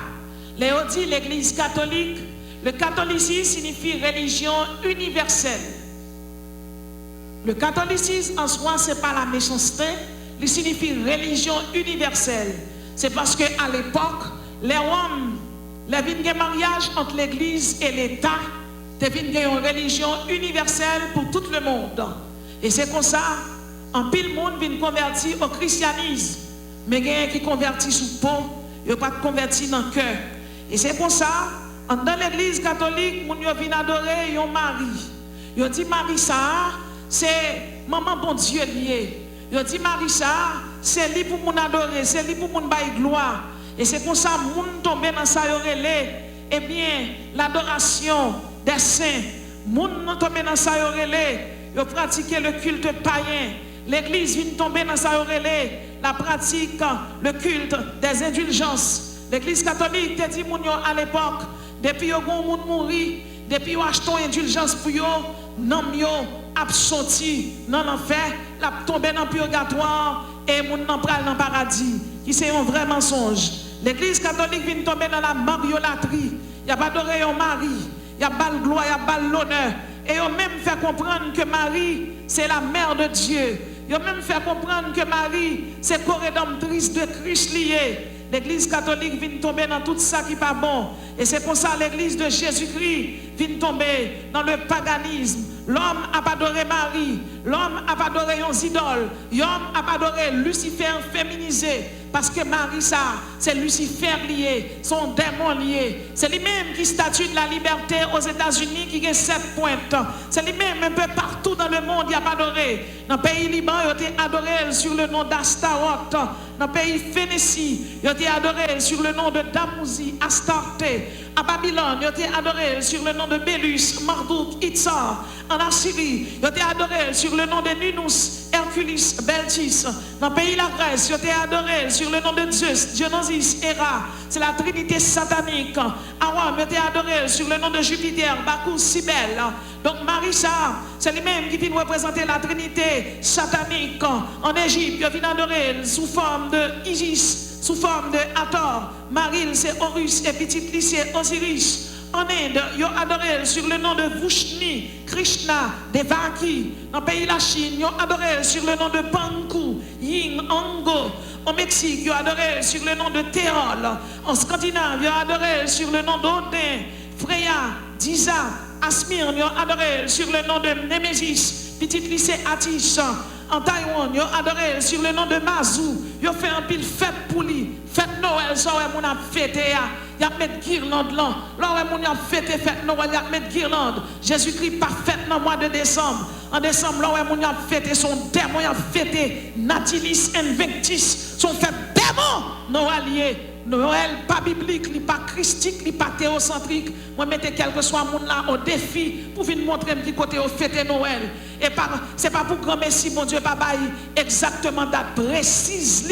S2: Léo dit l'Église catholique. Le catholicisme signifie religion universelle. Le catholicisme en soi, ce n'est pas la méchanceté, il signifie religion universelle. C'est parce qu'à l'époque, les Roms, les vignes mariage entre l'Église et l'État, deviennent une religion universelle pour tout le monde. Et c'est comme ça, en pile monde vient convertir au christianisme. Mais il y a qui convertit sous peau, il n'y a pas de converti dans le cœur. Et c'est comme ça, dans l'église catholique, on vient adorer un mari. Il dit Marie ça, c'est maman bon Dieu lié. Il dit Marie ça, c'est lui pour mon adorer, c'est lui pour mon bailler gloire. Et c'est comme ça, moun tombe dans ça yorele. Eh bien, l'adoration des saints, moun tombe dans ça yorele. Ils pratiquent le culte païen. L'église vient tomber dans ça yorele. La pratique, le culte des indulgences. L'église catholique te dit moun yo à l'époque, depuis yo gon moun mouri, depuis yo acheté indulgence pour yo, non yo absorti dans l'enfer, la tomber dans le purgatoire et moun nan pral dans le paradis. Qui c'est un vrai mensonge. L'église catholique vient tomber dans la mariolatrie. Il y a pas adoré un mari, il y a pas le gloire, il y a pas l'honneur. Et ils ont même fait comprendre que Marie, c'est la mère de Dieu. Ils ont même fait comprendre que Marie, c'est co-rédemptrice de Christ lié. L'église catholique vient tomber dans tout ça qui n'est pas bon. Et c'est pour ça que l'église de Jésus-Christ vient tomber dans le paganisme. L'homme a pas adoré Marie. L'homme a pas adoré un idole. L'homme a pas adoré Lucifer féminisé. Parce que Marie, ça, c'est Lucifer lié, son démon lié. C'est lui-même qui statue de la liberté aux États-Unis qui a 7 pointes. C'est lui-même un peu partout dans le monde, il a pas adoré. Dans le pays Liban, il a été adoré sur le nom d'Astaroth. Dans le pays Phénicie, il a été adoré sur le nom de Damouzi, Astarté. À Babylone, il a été adoré sur le nom de Bélus, Marduk, Itzar. En Assyrie, il a été adoré sur le nom de Ninus, Hercules, Beltis. Dans le pays de la Grèce, il a été adoré sur le nom de Zeus, Dionysus, Héra. C'est la trinité satanique. À Rome, il a été adoré sur le nom de Jupiter, Bacchus, Cybèle. Donc Marissa, c'est lui-même qui vient représenter la trinité satanique. En Égypte, il vient adorer sous forme de Isis, sous forme de Hathor. Maril, c'est Horus, et petite lycée Osiris. En Inde, ils ont adoré sur le nom de Vushni, Krishna, Devaki. Dans le pays de la Chine, ils ont adoré sur le nom de Panku, Ying, Ango. Au Mexique, ils ont adoré sur le nom de Térol. En Scandinave, ils ont adoré sur le nom d'Odin, Freya, Disa. À Smyrne, ils ont adoré sur le nom de Némésis, petite lycée Atish. En Taïwan, ils ont adoré sur le nom de Mazou. Ils ont fait un pile fête pour lui. Fête Noël, ça, on a fêté. y a mettre guirlande là. Là où mon y a fêté fête Noël, y a mettre guirlande. Jésus-Christ pas fête dans le mois de décembre. En décembre, là où mon y a fêté son démon, y a fêté Natilis Invictus, son fête démon Noël. Noël pas biblique, il pas christique, il pas théocentrique. Moi mettez quel que soit monde là au défi pour venir montrer qui côté au fêter Noël. Et c'est pas pour grand messie mon Dieu pas bail exactement date précise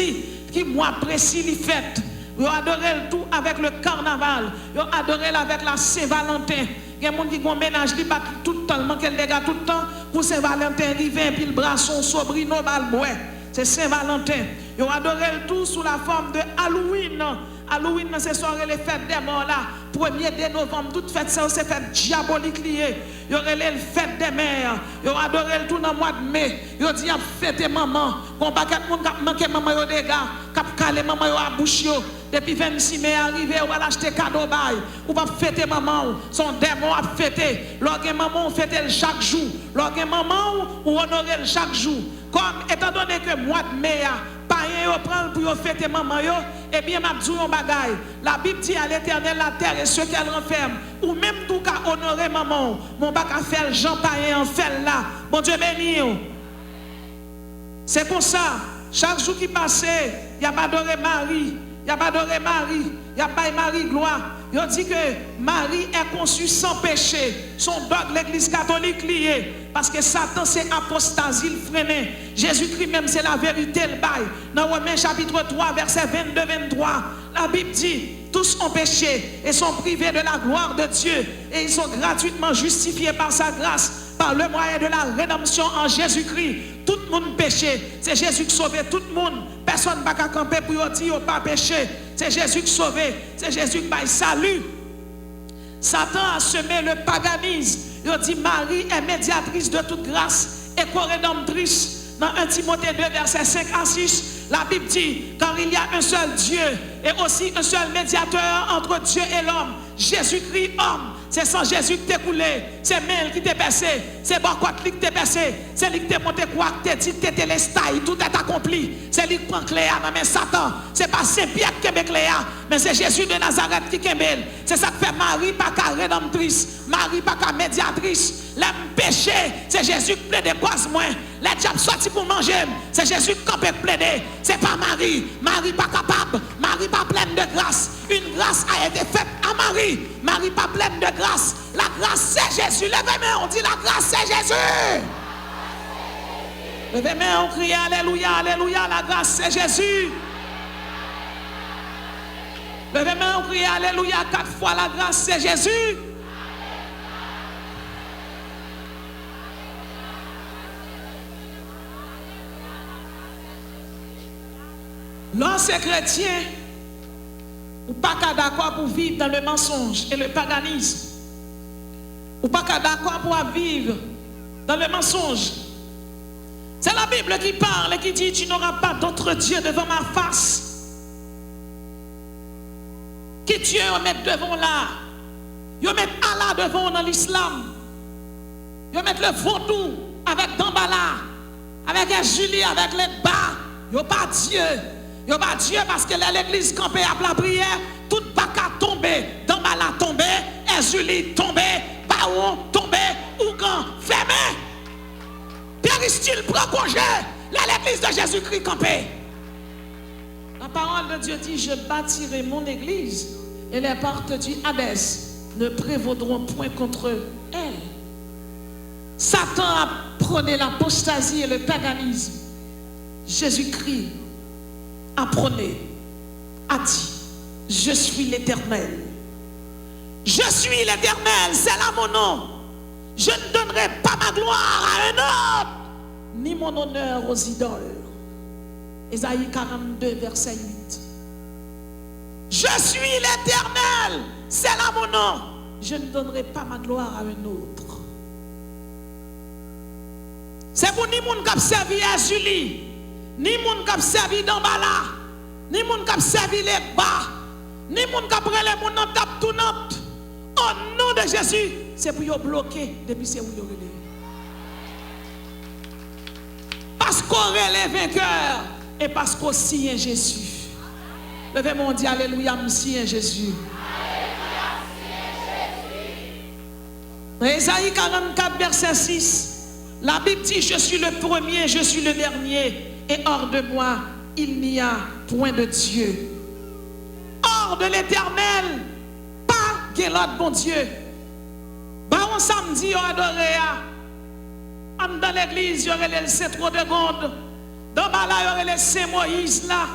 S2: qui mois précis li fête. Yo adoré tout avec le carnaval, yo adoré avec la Saint-Valentin. Il y a des gens qui ont ménage li bat tout le temps, manque les gars tout le temps pour Saint-Valentin arriver puis le brasson sobrino balboé. C'est Saint-Valentin. Ils ont adoré le tout sous la forme de Halloween. Halloween, c'est soirée les fêtes des morts là. 1er novembre, toute fête, c'est fête diabolique liée. Ils ont relé le fête des mères. Ils ont adoré le tout dans le mois de mai. Ils ont dit, fête maman. Bon, pas de monde qui manque maman yo des gars. Cap calé maman yo à bouche yo. Depuis 26 mai arrivé, on va l'acheter cadeau bail. Ou pas fêter maman. Son démon a fêté. Lorsque maman fête chaque jour. Lorsque maman ou honorer chaque jour. Comme étant donné que mois de mai, païen yo prend pour fêter maman yo, eh bien m'a dit un bagay. La Bible dit à l'Éternel la terre et ceux qu'elle renferme, ou même tout qu'à honorer maman, mon bac à faire Jean païen en fait là. Bon Dieu béni. C'est pour ça, chaque jour qui passait, il y a pas adoré Marie, il y a pas adoré Marie, il y a pas Marie gloire. Il dit que Marie est conçue sans péché. Son dogme l'église catholique lié. Parce que Satan c'est apostasie, le freiné. Jésus-Christ même c'est la vérité, le bail. Dans Romains chapitre 3, verset 22-23, la Bible dit, tous ont péché et sont privés de la gloire de Dieu. Et ils sont gratuitement justifiés par sa grâce, par le moyen de la rédemption en Jésus-Christ. Tout le monde péché. C'est Jésus qui sauve tout le monde. Personne ne va camper pour dire qu'il n'a pas péché. C'est Jésus qui sauve. C'est Jésus qui baille salut. Satan a semé le paganisme. Il dit Marie est médiatrice de toute grâce et co-rédemptrice. Dans 1 Timothée 2, verset 5 à 6, la Bible dit, car il y a un seul Dieu et aussi un seul médiateur entre Dieu et l'homme, Jésus-Christ homme. C'est sans Jésus qui t'est coulé, c'est Mel qui t'est percé, c'est Barquat qui t'est percé, c'est lui qui t'est monté quoi, qui t'est dit, t'es télestaille, tout est accompli. C'est lui qui prend Cléa dans mes Satan. C'est pas Saint-Pierre qui est Cléa, mais c'est Jésus de Nazareth qui est. C'est ça que fait Marie, pas qu'à rédemptrice, Marie, pas qu'à médiatrice. L'homme péché, c'est Jésus qui plaide cause moins. Les diables sortis pour manger, c'est Jésus qui peut plaider. C'est pas Marie. Marie pas capable. Marie pas pleine de grâce. Une grâce a été faite à Marie. Marie pas pleine de grâce. La grâce c'est Jésus. Levez main, on dit la grâce c'est Jésus. Levez main, on crie alléluia, alléluia. La grâce c'est Jésus. Levez main, on crie alléluia 4 fois. La grâce c'est Jésus. Lorsque chrétien, ou pas d'accord pour vivre dans le mensonge et le paganisme, ou pas d'accord pour vivre dans le mensonge. C'est la Bible qui parle et qui dit tu n'auras pas d'autre Dieu devant ma face. Qui Dieu on met devant là? Ils mettent Allah devant dans l'islam. Ils mettent le vaudou avec Dambala, avec Julie, avec les bas. Ils pas Dieu. Il n'y a pas Dieu parce que l'église campée à la prière, tout baka tombé, Dambala tombé, Julie tombé, Baou tombé, Ougan fermé. Pierre-Style prend congé, l'église de Jésus-Christ campée. La parole de Dieu dit, je bâtirai mon église et les portes du Hadès ne prévaudront point contre elle. Satan a prôné l'apostasie et le paganisme. Jésus-Christ a prôné, a dit, je suis l'Éternel. Je suis l'Éternel, c'est là mon nom. Je ne donnerai pas ma gloire à un autre, ni mon honneur aux idoles. Ésaïe 42, verset 8. Je suis l'Éternel, c'est là mon nom. Je ne donnerai pas ma gloire à un autre. C'est pour ni moun qui a servi à Julie, ni moun qui a servi Dambala, ni moun qui a servi les bas, ni moun qui a pris les moun en tap tout not. Au nom de Jésus, c'est pour vous bloquer depuis c'est où vous relève. Parce qu'on est vainqueur et parce qu'on signe Jésus. Levez-moi, on dit alléluia, me signe Jésus. Dans Ésaïe 44, verset 6, la Bible dit, je suis le premier, je suis le dernier, et hors de moi, il n'y a point de Dieu. Hors de l'Éternel, pas de l'autre bon Dieu. Bah, on samedi, on adoré. Dans l'église, il y aurait le Saint trop de gondes. Dans bas là, il y aurait le Saint Moïse là.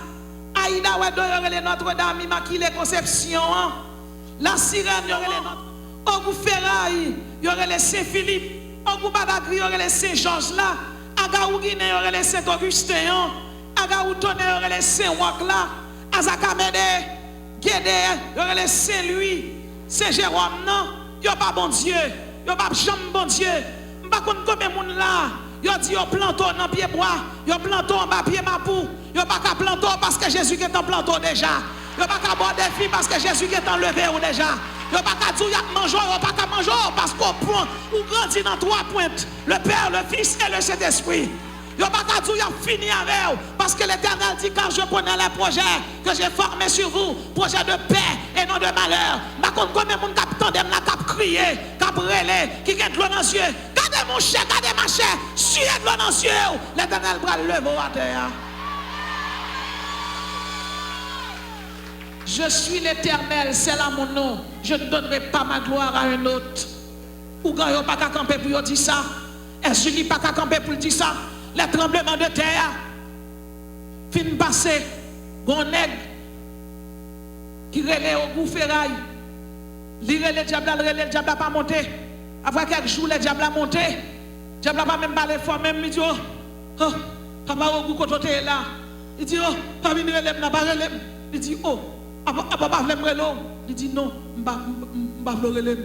S2: Aïda, il y aurait le Notre-Dame, Immaculée Conception. La Sirène, il y aurait le Notre. Au bout Ferraille, il y aurait le Saint Philippe. Au bout Badagri, il y aurait le Saint Georges là. À Gaou Guinée, il y aurait le Saint Augustin. À Gaou Tonné, il y aurait le Saint Roch là. À Zakamede, Guédé, il y aurait le Saint Louis. Saint Jérôme, non. Il n'y a pas bon Dieu. Il n'y a pas jamais bon Dieu. Je ne sais pas combien de monde là. Il a dit, il planto dans pied bois. Il planto en bas pied mapou. Il n'y a pas qu'à planto parce que Jésus est en planto déjà. Il n'y a pas qu'à boire des filles parce que Jésus est enlevé ou déjà. Il n'y a pas qu'à dire, il y a manger, il n'y a pas qu'à manger parce qu'au point où grandit dans trois pointes, le Père, le Fils et le Saint-Esprit. Il n'y a pas qu'à dire, il y a fini avec vous. Parce que l'Éternel dit, car je connais les projets que j'ai formés sur vous, projets de paix et non de malheur. Par contre, combien de monde qui tendem là, qui crié, qui brûlé, qui a de l'eau dans les yeux. Gardez mon chien, gardez ma chair, suivez de l'eau dans les yeux. L'Éternel va le lever à terre. Je suis l'Éternel, c'est là mon nom. Je ne donnerai pas ma gloire à un autre. Ou quand il n'y a pas qu'à camper pour dire ça. Est-ce qu'il n'y a pas qu'à camper pour dire ça? Les tremblements de terre, fin passé, bon nègre qui relève au bout ferraille, le diable n'a pas monté. Après quelques jours, le diable a monté. Le diable n'a pas même parlé fort, même il dit, oh, papa, au bout côté là. Il dit, oh, pas venir relève, n'a pas relève. Il dit, oh, papa, il dit, non, pas relève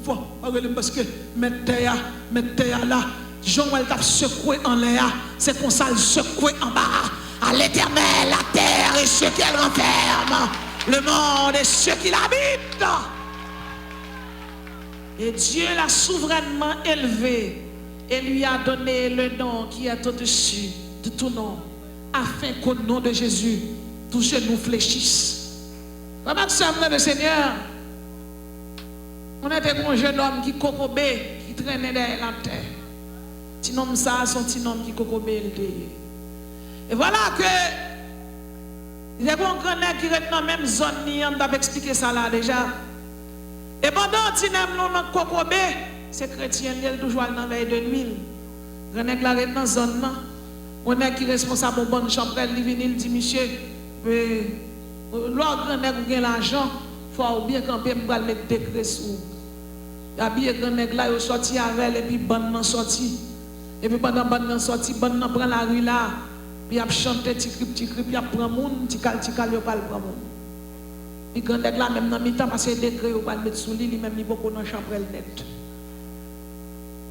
S2: fort, pas relève parce que mettre terre là. Jean-Noël t'a secoué en l'air, c'est comme ça le secoué en bas. À l'Éternel, la terre et ceux qu'elle renferme, le monde et ceux qui l'habitent. Et Dieu l'a souverainement élevé et lui a donné le nom qui est au-dessus de tout nom, afin qu'au nom de Jésus, tous genoux fléchissent. Pendant que ça le Seigneur, on était un jeune homme qui cocobé, qui traînait derrière la terre. Petit homme ça, son petit homme qui cocobé le pays. Et voilà que il y a un grand nègre qui est dans la même zone, on t'a expliqué ça là déjà. Et pendant que tu n'aimes pas cocobé, c'est chrétien, il est toujours dans la veille de nuit. Le nègre là est dans la zone, on est qui est responsable de bonne chambre, il vient, il dit, monsieur, l'autre nègre qui a l'argent, il faut bien camper, pour mettre des décrets sur. Il y a bien grand nègre là, il est sorti avec, et puis bonne sorti. Et puis pendant bonne sortie, bonne prend la rue là, puis il a chanté petit crip, il a prend moun, petit cal, il pas le prend moun. Puis grand nègre là même dans mi-temps parce que décret il pas le mettre sous lit, lui même il beaucoup dans chambre net.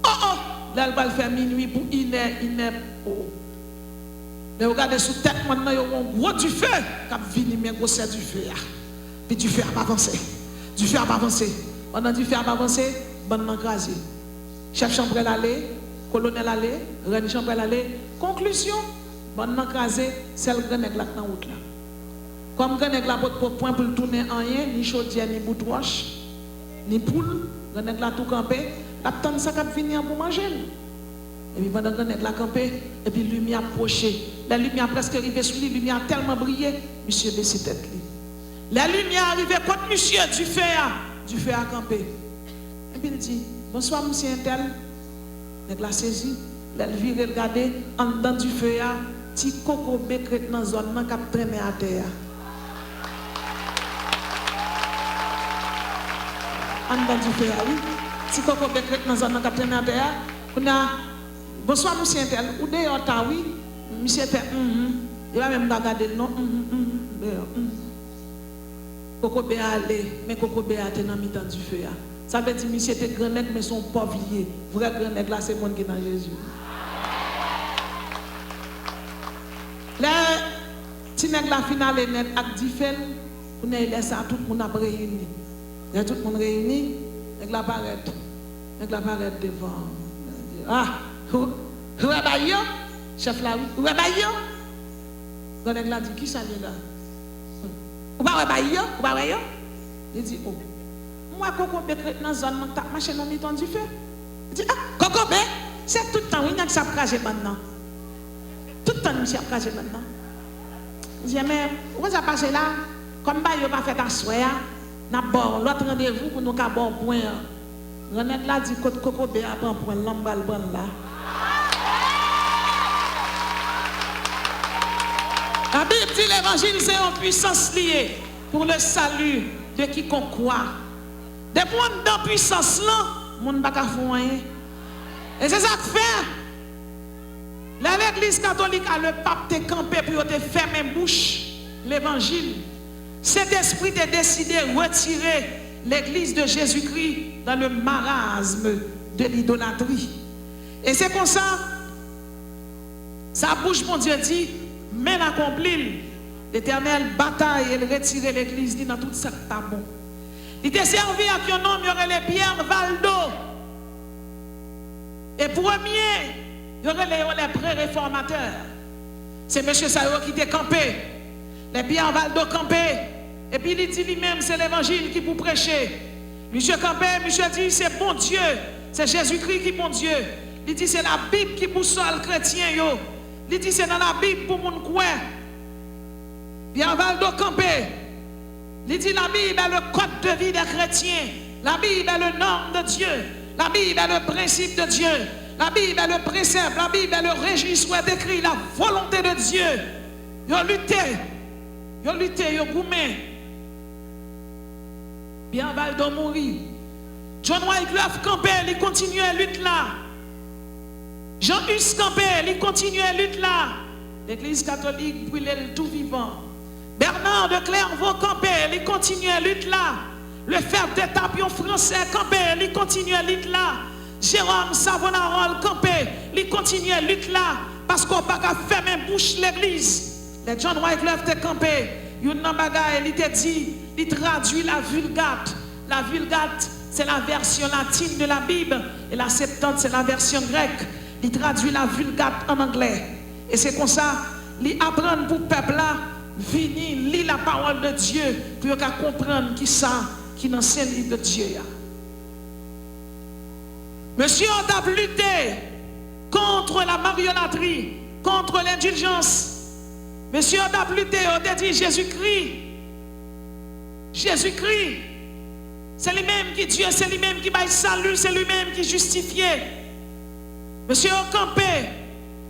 S2: Oh, là il va le faire minuit pour iné. Oh. Mais regardez sous tête maintenant, il y a un gros du feu qui vient mais gros c'est du feu là. Puis du feu a pas avancé. Du feu a pas avancé. Pendant du feu a pas avancé, bonne crasé. Chef chambre l'aller, colonel aller, reine chambre aller. Conclusion, bonne crasé, c'est le grand nègre là dans route là. Comme grand nègre là pour point pour tourner en rien, ni chaudière ni bout de roche, ni poule, grand nègre là tout campé, l'attend ça qui venir pour manger. Et puis pendant que nous campé, et puis la lumière approchée. La lumière presque arrivée sur lui, la lumière a tellement brillé, monsieur baissé tête. La lumière arrivée contre monsieur du feu à camper. Et puis il dit, bonsoir monsieur Intel. Il a saisi, il a viré, regardé, en dedans du feu, petit coco bécret dans la zone qui a traîné à terre. En dedans du feu, oui. Petit coco bécret dans la zone qui a traîné à terre. Bonsoir, monsieur Intel. Ou d'ailleurs, oui, monsieur Intel, il va même regarder le nom. Coco Béa allé, mais Coco Béa était dans le mi-temps du feu. Ça veut dire que monsieur était grand nègre, mais son pauvre lié. Vrai grand nègre là, c'est le monde qui est dans Jésus. Là, si nègre la finale est net avec diffel, on a laissé tout le monde réuni. Là, tout le monde réuni, nègre la paraît. Nègre la paraît devant. Ah! Où est Bayo? Chef là, où est Bayo? Quand elle a dit, qui ça là? Où est Bayo? Où est Bayo? Il dit, oh, moi coco bé dans la zone t'a marché dans miton du feu. Il dit ah coco bé c'est tout le temps oui n'a que ça cracher maintenant. Tout le temps monsieur a craché maintenant. Il dit mais où ça passe là comme bah yo pas fait assoya n'a bon l'autre rendez-vous pour nous ca bon point. Renette là dit coco bé a prend point l'embal bon là. La Bible dit l'évangile c'est une puissance liée pour le salut de quiconque croit. Des points dans puissance là, moun pas ka font rien. Et c'est ça que fait. L'église catholique a le pape te campé pour te fermer bouche l'évangile. Cet esprit a décidé de retirer l'église de Jésus-Christ dans le marasme de l'idolâtrie. Et c'est comme ça, sa bouche, mon Dieu dit, mène accompli l'éternelle bataille et retirer l'église dans tout ça qui est bon. Il était servi à qui un homme, il y aurait les Pierre Valdo. Et premier, il y aurait les pré-réformateurs. C'est M. Sayo qui était campé. Les Pierre Valdo campé. Et puis il dit lui-même, c'est l'évangile qui vous prêcher. Monsieur campé, monsieur dit, c'est bon Dieu. C'est Jésus-Christ qui est bon Dieu. Il dit, c'est la Bible qui boussole chrétien. Il dit, c'est dans la Bible pour mon coin. Pierre Valdo campé. Il dit, la Bible est le code de vie des chrétiens. La Bible est le norme de Dieu. La Bible est le principe de Dieu. La Bible est le précepte. La Bible est le registre où est écrit la volonté de Dieu. Ils ont lutté. Ils ont lutté. Ils ont goumé. Pierre Valdo mourit. John Wycliffe campé. Il continue à lutter là. Jean-Hus campé. Il continue à lutter là. L'église catholique brûlait le tout vivant. Bernard de Clairvaux campé, il continue à lutter là. Le fer de tapion français campé, il continue à lutter là. Jérôme Savonarole campé, il continue à lutter là. Parce qu'on n'a pas qu'à fermer bouche l'église. Les John Wycliffe te campé, il te dit, il traduit la Vulgate. La Vulgate, c'est la version latine de la Bible. Et la Septante, c'est la version grecque. Il traduit la Vulgate en anglais. Et c'est comme ça, il apprend pour le peuple là. Vini, lis la parole de Dieu pour comprendre qui ça, qui dans ce livre de Dieu. Monsieur, on a lutté contre la mariolâtrie, contre l'indulgence. Monsieur, on a lutté, on a dit Jésus-Christ. Jésus-Christ, c'est lui-même qui Dieu, c'est lui-même qui va salut, c'est lui-même qui justifie. Monsieur, on campé,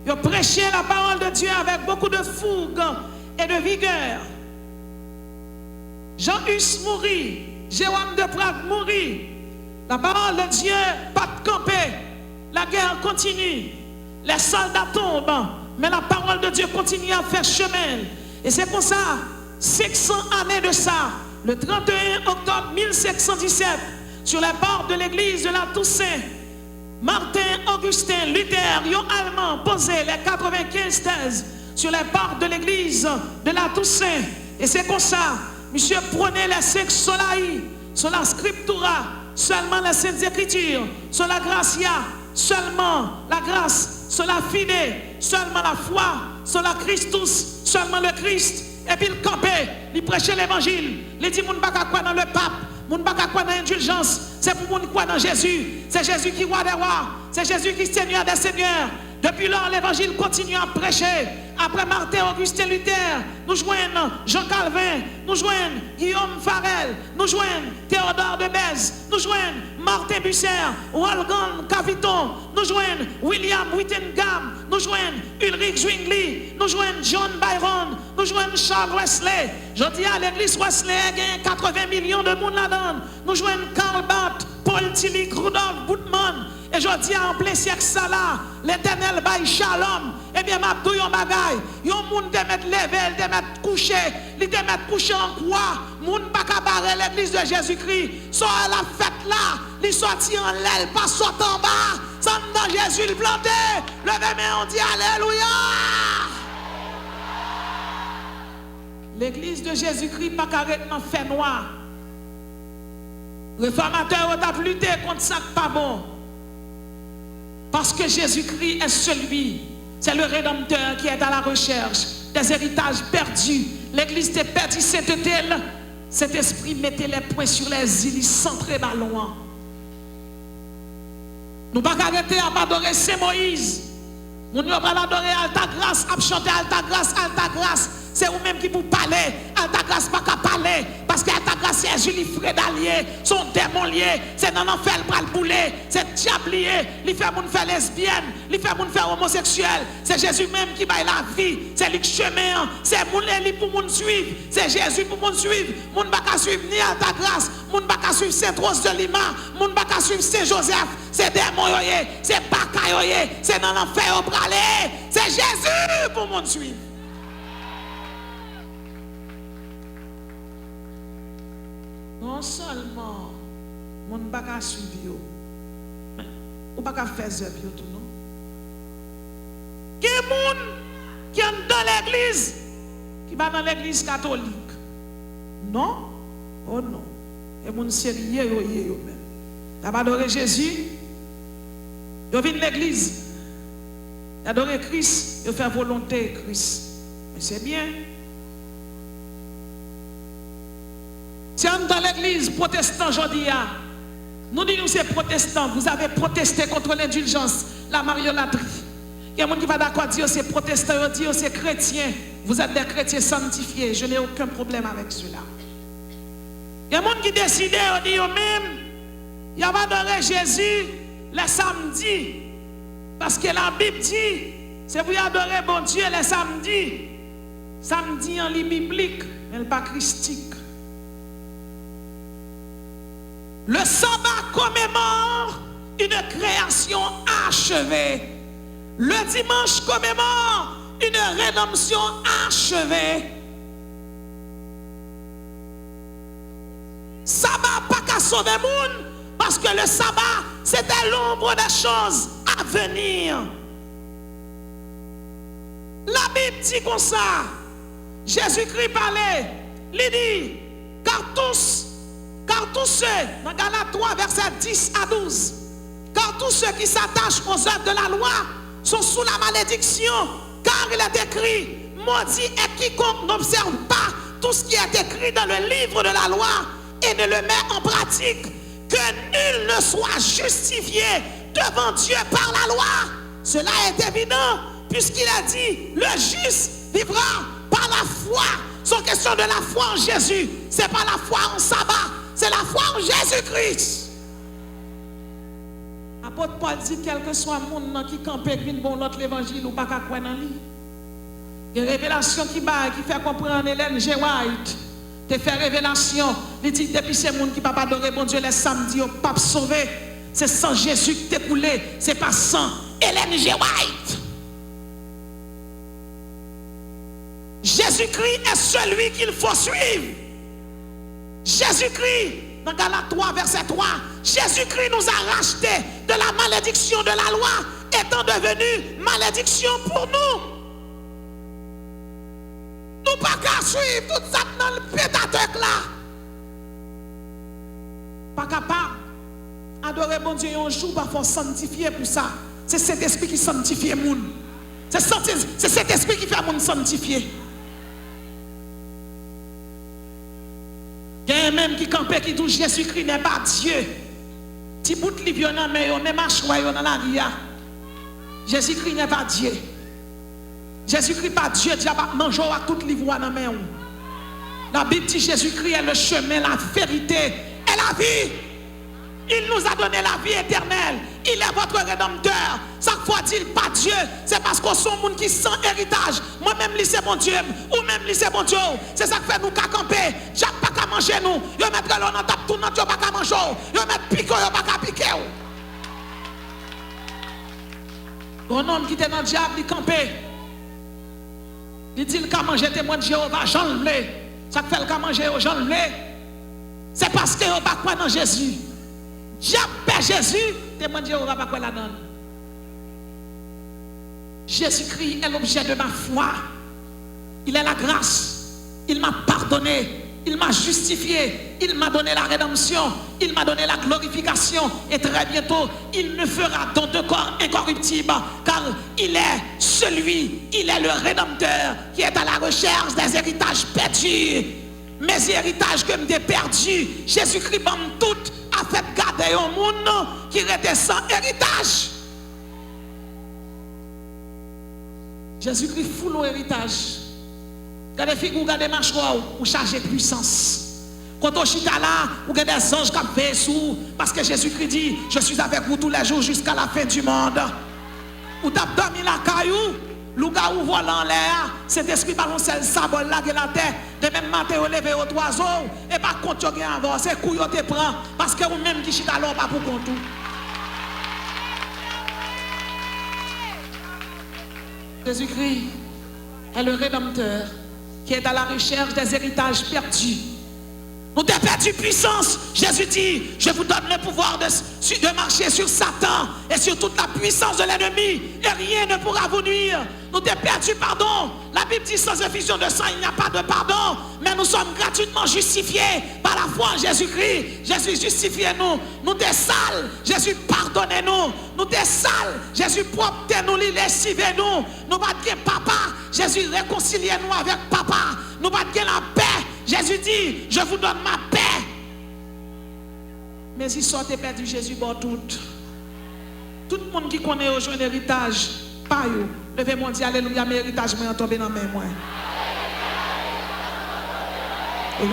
S2: on prêché la parole de Dieu avec beaucoup de fougue et de vigueur. Jean-Hus mourit, Jérôme de Prague mourit. La parole de Dieu pas de camper. La guerre continue. Les soldats tombent, mais la parole de Dieu continue à faire chemin. Et c'est pour ça, 500 années de ça, le 31 octobre 1717, sur les portes de l'église de la Toussaint, Martin, Augustin, Luther, Yon Allemand posaient les 95 thèses sur les portes de l'église de la Toussaint. Et c'est comme ça, monsieur prenait les 5 solaïs, sur la scriptura, seulement les saintes écritures, sur la gratia, seulement la grâce, sur la fide, seulement la foi, sur la Christus, seulement le Christ. Et puis il campait, il prêchait l'évangile, il dit moun baka quoi dans le pape, moun baka quoi dans l'indulgence, c'est pour moun quoi dans Jésus, c'est Jésus qui roi des rois, c'est Jésus qui seigneur des seigneurs. Depuis lors, l'évangile continue à prêcher. Après Martin, Augustin, Luther, nous joignons Jean Calvin, nous joignons Guillaume Farel, nous joignons Théodore de Bèze, nous joignons Martin Busser, Wolfgang Caviton, nous joignons William Whittingham, nous joignons Ulrich Zwingli, nous joignons John Byron, nous joignons Charles Wesley. Je dis à l'église Wesley, il y a 80 millions de monde là-dedans. Nous joignons Karl Barth, Paul Tillich, Rudolf Bultmann. Et je dis en plein siècle ça là, l'éternel bail shalom. Eh bien, ma douille en bagaille. Yon moun te mettre level, te mettre couché, li te mettre couché en quoi? Moun pas ka barrer l'église de Jésus-Christ. Soit la fête là, li sorti en l'aile, pas sorti en bas. Sans dans Jésus le planté. Levez main, on dit alléluia. L'église de Jésus-Christ pas carré dans fait noir. Réformateur ont lutté contre ça pas bon. Parce que Jésus-Christ est celui, c'est le Rédempteur qui est à la recherche des héritages perdus. L'église est perdue, c'est elle. Cet esprit mettait les poings sur les îles, il centrait ballon. Nous ne pouvons pas arrêter à adorer Saint Moïse. Nous ne pouvons pas adorer Alta Grâce, à chanter Alta Grâce, Alta Grâce. C'est vous-même qui vous parlez. Alta Grâce pas qu'à parler. Parce que Alta Grâce, c'est Julie Frédalier, son démon lié. C'est dans l'enfer le bras boulet. C'est diable lié. Il fait moun faire lesbienne. Il fait moun faire homosexuel. C'est Jésus même qui baille la vie. C'est lui qui chemin. C'est moun li pour moun suivre. C'est Jésus pour moun suivre. Moun pas qu'à suivre ni Alta Grâce. Moun pas qu'à suivre Saint Rose de Lima. Moun pas qu'à suivre Saint Joseph. C'est démon yoye. C'est baka yoye. C'est dans l'enfer au bras. C'est Jésus pour moun suivre. Non seulement, mon ne pas suivre, ou pas faire zèbre tout non. Qui est moun qui est dans l'église, qui va dans l'église catholique? Non, oh non. Et moun sérieux yo même. T'as pas adoré Jésus? Yo vient de l'église. Adorer Christ, yo faire volonté Christ. Mais c'est bien. Si on est dans l'église protestant aujourd'hui, nous disons que c'est protestant. Vous avez protesté contre l'indulgence, la mariolatrie. Il y a des gens qui vont d'accord dire que c'est protestant, ils disent que c'est chrétien. Vous êtes des chrétiens sanctifiés. Je n'ai aucun problème avec cela. Il y a des gens qui décident, ils disent même, il va adorer Jésus le samedi. Parce que la Bible dit, c'est pour adorer bon Dieu le samedi. Samedi en lit biblique, mais pas christique. Le sabbat commémore une création achevée. Le dimanche commémore une rédemption achevée. Sabbat pas qu'à sauver le monde, parce que le sabbat c'était l'ombre des choses à venir. La Bible dit comme ça. Jésus-Christ parlait, il dit, car tous ceux, dans Galates 3, verset 10 à 12, car tous ceux qui s'attachent aux œuvres de la loi sont sous la malédiction, car il est écrit, maudit est quiconque n'observe pas tout ce qui est écrit dans le livre de la loi et ne le met en pratique, que nul ne soit justifié devant Dieu par la loi. Cela est évident, puisqu'il a dit, le juste vivra par la foi. C'est question de la foi en Jésus, c'est pas la foi en sabbat. C'est la foi en Jésus-Christ. Apôtre Paul dit, quel que soit le monde qui campe et bon l'autre l'évangile ou pas qu'à croire dans lui. Il y a une révélation qui fait comprendre Hélène G. White. Te fait révélation. Il dit, depuis ces monde qui ne peuvent pas adorer bon Dieu les samedis, au pape sauvé. C'est sans Jésus qui t'est coulé. C'est pas sans Hélène G. White. Jésus-Christ est celui qu'il faut suivre. Jésus-Christ, dans Galates 3, verset 3, Jésus-Christ nous a rachetés de la malédiction de la loi, étant devenu malédiction pour nous. Nous pas qu'à suivre tout ça dans le pétateur là. Pas capable adorer bon Dieu un jour, pas faut sanctifier pour ça. C'est cet esprit qui sanctifie le monde. C'est cet esprit qui fait le monde sanctifier. Il y a même qui campait qui dit Jésus-Christ n'est pas Dieu. Si bout de livre dans mais même achoua dans la vie. Jésus-Christ n'est pas Dieu. Jésus-Christ n'est pas Dieu, Dieu va manger à tout livre dans main. La Bible dit Jésus-Christ est le chemin, la vérité et la vie. Il nous a donné la vie éternelle. Il est votre rédempteur. Chaque fois dit pas Dieu, c'est parce qu'on sont monde qui sans héritage. Moi-même, c'est mon Dieu. Ou même, c'est mon Dieu. C'est ça qui fait nous qu'à camper. Jacques pas qu'à manger nous. Yo mettre l'on en tape tout notre Dieu pas qu'à manger. Yo mettre piquer, yo pas qu'à piquer. Un homme qui était dans le diable, il campait. Il dit qu'à manger témoin de Jéhovah, Jean le ça fait le qu'à manger au Jean le c'est parce que yo pas croire dans Jésus. Diable Jésus, témoin de Jéhovah pas croire là-dedans. Jésus-Christ est l'objet de ma foi. Il est la grâce. Il m'a pardonné. Il m'a justifié. Il m'a donné la rédemption. Il m'a donné la glorification. Et très bientôt, il me fera don de corps incorruptible. Car il est le Rédempteur qui est à la recherche des héritages perdus. mes héritages que m'ai perdu. Jésus-Christ m'a tout a fait garder un monde qui était sans héritage. Jésus-Christ fout l'héritage. Regardez figure, regardez mâchoire ou chargé de puissance. Quand on chita là, ou des anges qui veillent sous, parce que Jésus-Christ dit, je suis avec vous tous les jours jusqu'à la fin du monde. Ou t'as dormi la caillou, le gars ou volant en l'air, cet esprit ballon celle sabol là la terre, de même matin au lever aux oiseaux, et par contre tu as avant, c'est couillon te prend, parce que vous même qui chita là, pas pour compte. Jésus-Christ est le Rédempteur qui est à la recherche des héritages perdus. Nous avons perdu puissance. Jésus dit, je vous donne le pouvoir de marcher sur Satan et sur toute la puissance de l'ennemi et rien ne pourra vous nuire. Nous avons perdu pardon. La Bible dit sans effusion de sang, il n'y a pas de pardon. Mais nous sommes gratuitement justifiés par la foi en Jésus-Christ. Jésus justifiez-nous. Nous sommes sales. Jésus pardonnez-nous. Nous sommes sales. Jésus proptez-nous, lessivez-nous. Nous pas de papa. Jésus réconciliez-nous avec papa. Nous pas de la paix. Jésus dit, je vous donne ma paix. Mais si sortez perdu Jésus, bon tout. Tout le monde qui connaît aujourd'hui un héritage, pas yo. Levez-moi dire alléluia, mes héritages moi tombé dans mes mains.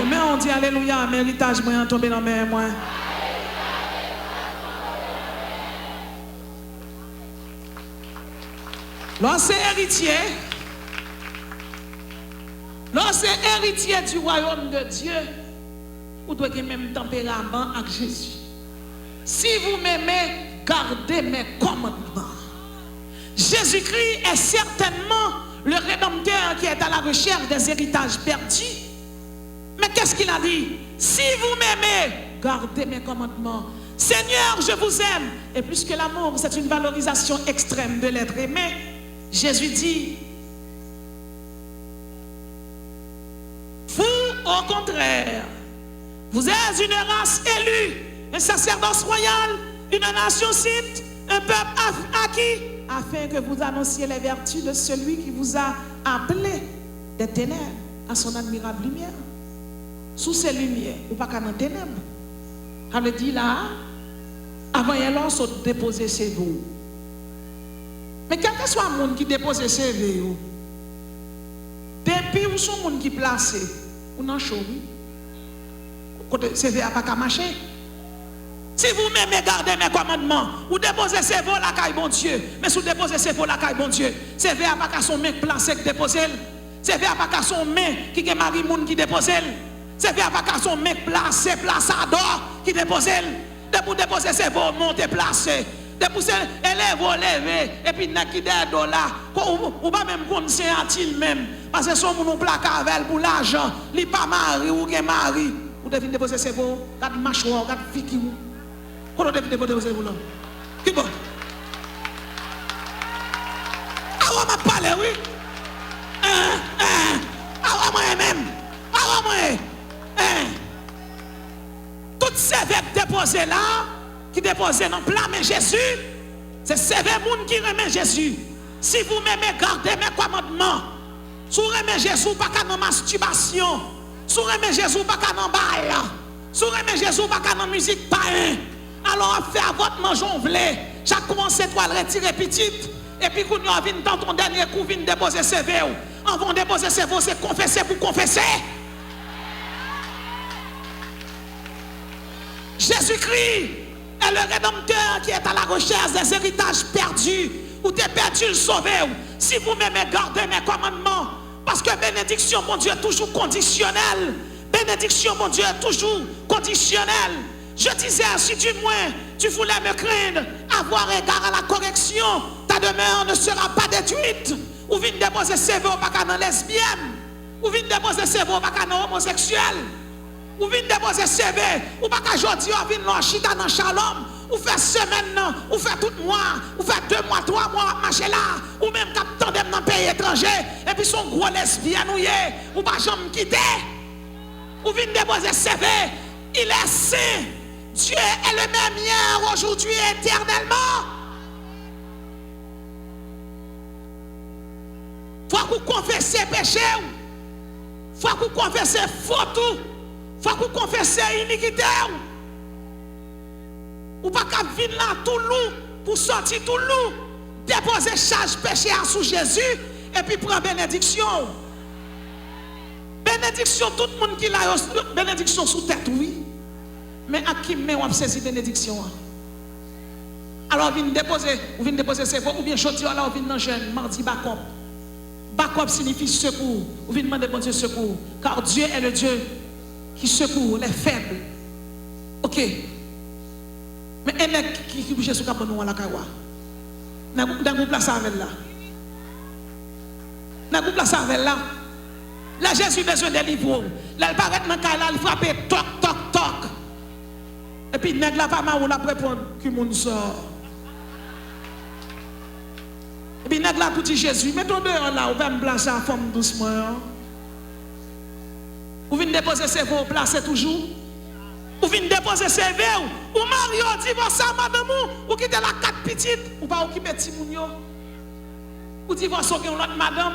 S2: Mais on dit alléluia, mes héritages moi tombé dans mes mains. Lorsque héritier, lorsque héritier du royaume de Dieu, vous devez avoir le même tempérament avec Jésus. Si vous m'aimez, gardez mes commandements. Jésus-Christ est certainement le Rédempteur qui est à la recherche des héritages perdus. Mais qu'est-ce qu'il a dit? Si vous m'aimez, gardez mes commandements. Seigneur, je vous aime. Et plus que l'amour, c'est une valorisation extrême de l'être aimé. Jésus dit, vous, au contraire, vous êtes une race élue, un sacerdoce royal, une nation sainte, un peuple acquis, afin que vous annonciez les vertus de celui qui vous a appelé des ténèbres à son admirable lumière. Sous ces lumières, ou pas qu'à dans ténèbres. Ça veut dire là, avant il y a l'on déposer ses vous. Mais quel que soit le monde qui dépose ses CV, depuis où sont les gens qui placent, ou dans le show, côté CV n'a pas qu'à marcher. Si vous m'aimez garder mes commandements, vous déposez ses voix la caille bon Dieu. Mais si vous déposez ses voix la caille bon Dieu, CV n'a pas qu'à son mec placé qui dépose. CV n'a pas qu'à son mec qui est mari moun qui dépose. CV n'a pas qu'à son mec placé, plaçador qui dépose. De pour déposer ses voix, monter placé. De pousser élève lever et puis n'a qui des dollars ou pas même conseiller a-t-il même parce que son moun placard avec pour l'argent li pas mari ou gen mari ou devine déposer ses voix garde mâchoire garde fiki ou qu'on devine déposer ses voix là qui bon ah m'a parlé oui ah moi même ah moi toutes ces vêtements déposés là qui dépose dans le plat, mais Jésus, c'est sévère monde qui remet Jésus. Si vous m'aimez, gardez mes commandements. Si vous aimez Jésus, pas qu'à dans masturbation. Si vous aimez Jésus, pas qu'à dans bail. Si vous aimez Jésus, pas qu'à dans musique païen. Alors, faites à votre mangeon vlé. Chaque commence étoile retirer petite. Et puis, quand vous venez dans ton dernier coup, vous venez déposer CV. En vont déposer CV, c'est confesser pour confesser. Jésus-Christ est le Rédempteur qui est à la recherche des héritages perdus. Ou t'es perdu, le sauver. Si vous m'aimez, gardez mes commandements. Parce que bénédiction, mon Dieu, est toujours conditionnelle. Bénédiction, mon Dieu, est toujours conditionnelle. Je disais, si du moins tu voulais me craindre, avoir égard à la correction, ta demeure ne sera pas détruite. Ou viens déposer CV au pas dans lesbienne. Ou viens déposer CV au pas dans homosexuel. Ou viens déposer CV, ou pas qu'à aujourd'hui, ou viens dans chita dans shalom, ou faire semaine, ou faire tout mois, ou faire 2 mois, 3 mois, marcher là, ou même quand tandem dans un pays étranger, et puis son gros lesbien ou pas jamais quitter. Ou viens déposer CV, il est saint. Dieu est le même hier, aujourd'hui, éternellement. Faut que vous confessez péché. faut qu'on confesse faute, faut qu'on confesse iniquité. Ou pas qu'à venir là tout lourd pour sortir tout lourd, déposer charge péché sous Jésus et puis prendre bénédiction. Bénédiction, tout le monde qui l'a, bénédiction sous tête, oui. Mais à qui met on saisi bénédiction? Alors, vous venez déposer ses voix, ou bien jeudi, là, vous venez dans jeune, mardi, Bakop. Bakop signifie secours. Vous venez demander bon Dieu secours. Car Dieu est le Dieu qui secourt les faibles. Ok. Mais un mec qui bouge sur le capot à la Kawa. Dans le groupe la savelle là. Dans le groupe la savelle là. Là, Jésus a besoin de livres. Là, il paraît dans le cas là, il frappe toc, toc, toc. Et puis, nèg la pas mal, on la répondre que mon sort. Et puis, nèg la pour dire Jésus, mettons dehors là, on va me placer en forme doucement. Vous venez déposer ses vœux, placer toujours. Vous venez déposer ses vœux, ou Mario, divorce à madame, ou quitter la 4 petites, ou pas occuper petit mounio. Ou divorce avec l'autre madame.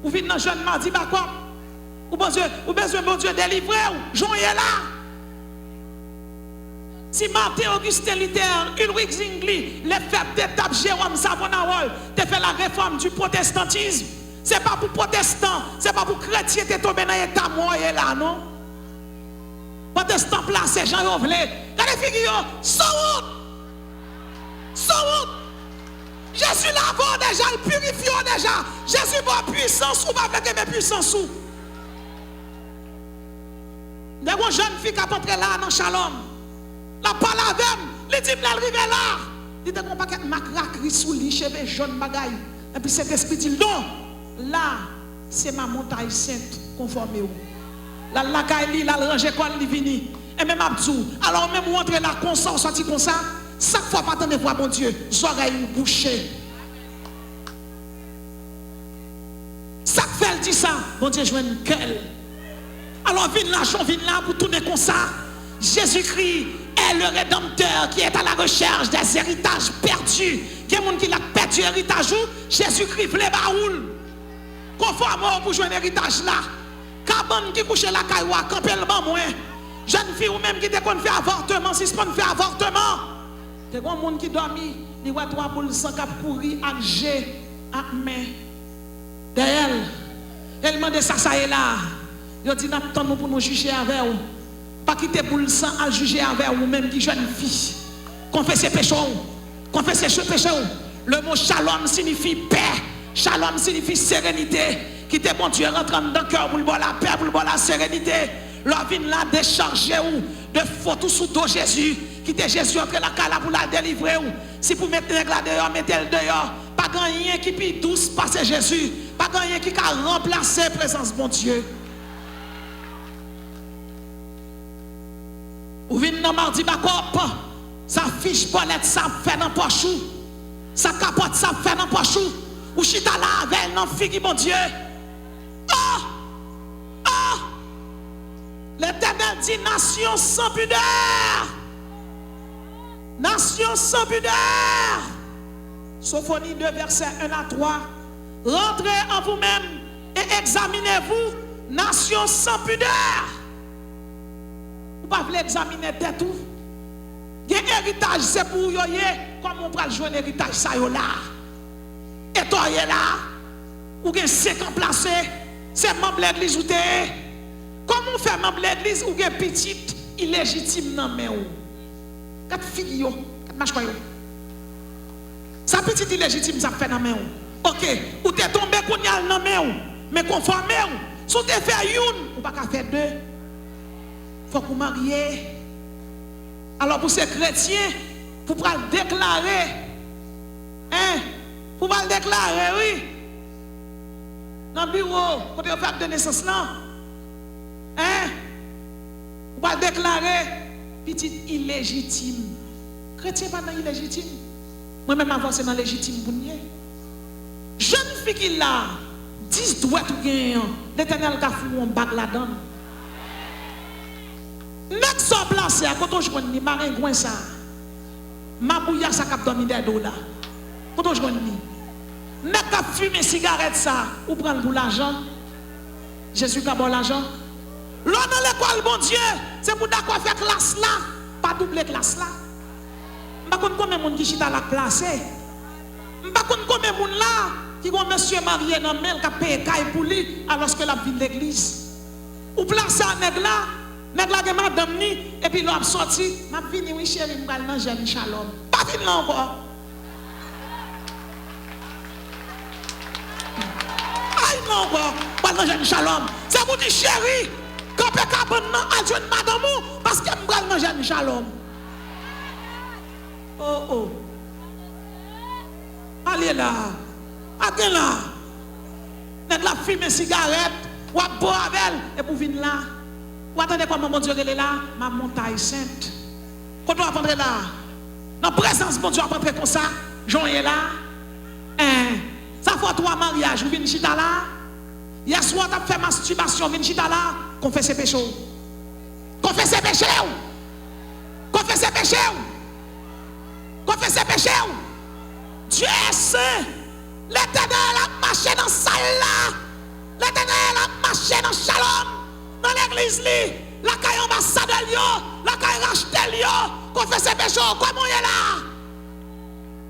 S2: Ou venez dans jeune mardi, Bakop. Ou besoin bon Dieu délivrer, ou joignez là. Si Martin Augustin Luther, Ulrich Zwingli, les faibles d'étape Jérôme Savonarole, te fait la réforme du protestantisme, ce n'est pas pour protestants, ce n'est pas pour chrétiens qui tombent dans l'état moyen là, non? Protestants placés, Jean Rovlé, regardez figure, sans route! Jésus l'avant déjà, il purifie déjà. Jésus va puissance ou pas avec mes puissance ou. Des jeunes filles qui entrent là dans Shalom. La parole avec lui dit l'arrivé là. Il dit qu'on paquet macracri sous lui, cheveux jaune bagaille. Et puis cet esprit dit non. Là, c'est ma montagne sainte conformée. Là, la caille la ranger quand il vient. Et même Abdou. Alors même vous entrez là comme ça, sorti comme ça. Chaque fois pas attendre voir bon Dieu, oreilles bouchées. Chaque fois elle dit ça, bon Dieu joue une quelle. Alors viens là pour tourner comme ça. Jésus-Christ est le Rédempteur qui est à la recherche des héritages perdus. Il y a des gens qui ont perdu l'héritage. Jésus-Christ voulait baoul. Conformément pour jouer un héritage là. Cabane qui couche la cailloua, campellement moins. Jeune fille ou même qui te fait avortement, si ce qu'on fait avortement. Il y a des gens qui dorment, ils voient 3 boules sans cap courir, à G, à main. Derrière elle demande ça est là. Il dit n'attendons pour nous juger avec vous. Pas quitter boule sans à juger avec vous, même qui jeune fille. Confessez péché. Confessez péché. Le mot shalom signifie paix. Shalom signifie sérénité. Quitter bon Dieu rentrant dans le cœur pour la paix, pour la sérénité. Leur vin là décharger ou de photos sous dos Jésus. Quitter Jésus entre la cala pour la délivrer ou. Si vous mettez là dehors, mettez-le dehors. Pas rien qui peut douce passer Jésus. Pas rien qui a remplacé la présence de bon Dieu. Ou vient dans mardi Bakop, ça fiche bolette, ça fait dans poche. Ça capote, ça fait dans poche. Ou chita là avec non figue bon Dieu. L'Éternel dit nation sans pudeur. Nation sans pudeur. Sophonie 2, versets 1 à 3. Rentrez en vous-même et examinez-vous, nation sans pudeur. Vous ne pouvez pas examiner tête tout. Un héritage, c'est pour vous, comment on peut jouer un héritage, ça y là. Et toi, là, ou avez 5 ans placés, c'est membre de l'église ou t'es. Comment on fait membre de l'église ou avez petite illégitime dans main ou? 4 filles, 4 machins. Ça petite illégitime, ça fait dans main ou. Ok, ou t'es tombé qu'on y a dans main ou, mais conformé ou. Si tu fait une, ou pas qu'à faire 2. Faut qu'on marie. Alors pour ces chrétiens, pour pouvoir le déclarer, pour pouvoir le déclarer, oui. Dans le bureau, quand on fait de naissance là, pour pouvoir le déclarer, petite illégitime. Chrétien pas dans illégitime. Moi-même avant c'est dans légitime pour nous. Jeune fille qui là, 10 doigts tout gagnant, l'Éternel a fait un bac là-dedans. Nek so placé à quand on joue ni maringouin ça. Mabouya ça cap dormi des dos là. Quand on joue ni. Nek cap fumer cigarette ça ou prendre pour l'argent. Jésus a bon l'argent. L'on dans l'école, bon Dieu, c'est pour d'accord faire classe là, pas doubler classe là. Je ne sais pas combien de monde qui chita la placé. Je ne sais pas combien de monde là qui ont monsieur marié dans le mail qui a payé caille pour lui alors que la vie de l'église. Ou place à nèg là madame ni et puis l'on a sorti, m'a vini oui chérie, m'gal dans jeune shalom. Pas vinn là encore. Aïe non encore, pas dans jeune shalom. C'est pour dire chérie, quand peut cabane nan adjoint madame ou parce que m'gal dans jeune shalom. Oh oh. Allez là. Allez là. Nèg la fume cigarette, ou a boire avec elle et pour venir là. Ou attendez comment mon Dieu est là, ma montagne sainte. Quand on va là, dans la présence de mon Dieu, après comme ça, Jean est là. Ça fait 3 mariages, vous venez chita là. Hier soir, tu as fait masturbation, vous venez chita là, confesse ses péchés. Confesse ses péchés. Confesse ses péchés. Confesse ses péchés. Dieu est saint. L'Éternel a marché dans salle là. L'Éternel a marché dans shalom. Dans l'église, la caille ambassadeur, la caille rachetel, confesse ses péchés, comment il est là?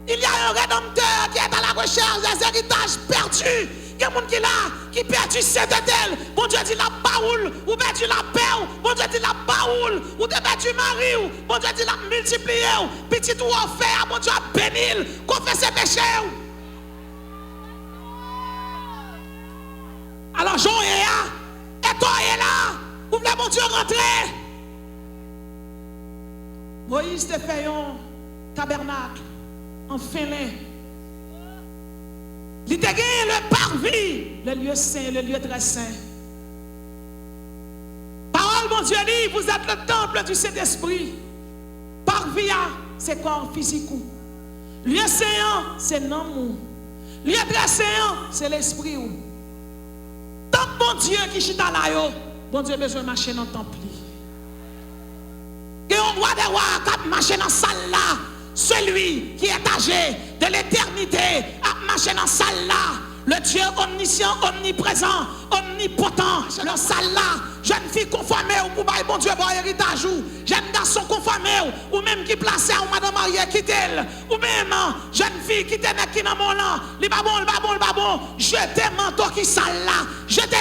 S2: Il y a un rédempteur qui est à la recherche des héritages perdus. Il y a un monde qui est là, qui perdu Saint-Étel. Bon Dieu dit la baoule, ou perdu la paix, bon Dieu dit la baoule, ou perdu mari, bon Dieu dit la multiplié, petit ou offert, bon Dieu a béni, confesse ses péchés. Alors Jean est là. Et toi est là, vous voulez mon Dieu rentrer. Moïse te fait un tabernacle en félin. Il te gagné le parvis, le lieu saint, le lieu très saint. Parole, mon Dieu dit, vous êtes le temple du Saint-Esprit. Parvis, c'est corps physique. Lieu saint, c'est non. Lieu très saint, c'est l'esprit. Tant bon Dieu qui chita là, bon Dieu besoin de marcher dans le temple. Et on voit des rois qui marchent dans la salle là. Celui qui est âgé de l'éternité a marché dans la salle là. Le Dieu omniscient, omniprésent, omnipotent, le salle là. Jeune fille conformée ou pour bon Dieu pour héritage ou jeune garçon conformé ou même qui placé ou madame mariée qui t'elle ou même jeune fille qui t'est qui dans mon là, li pas bon, jetez manteau qui sale là, jetez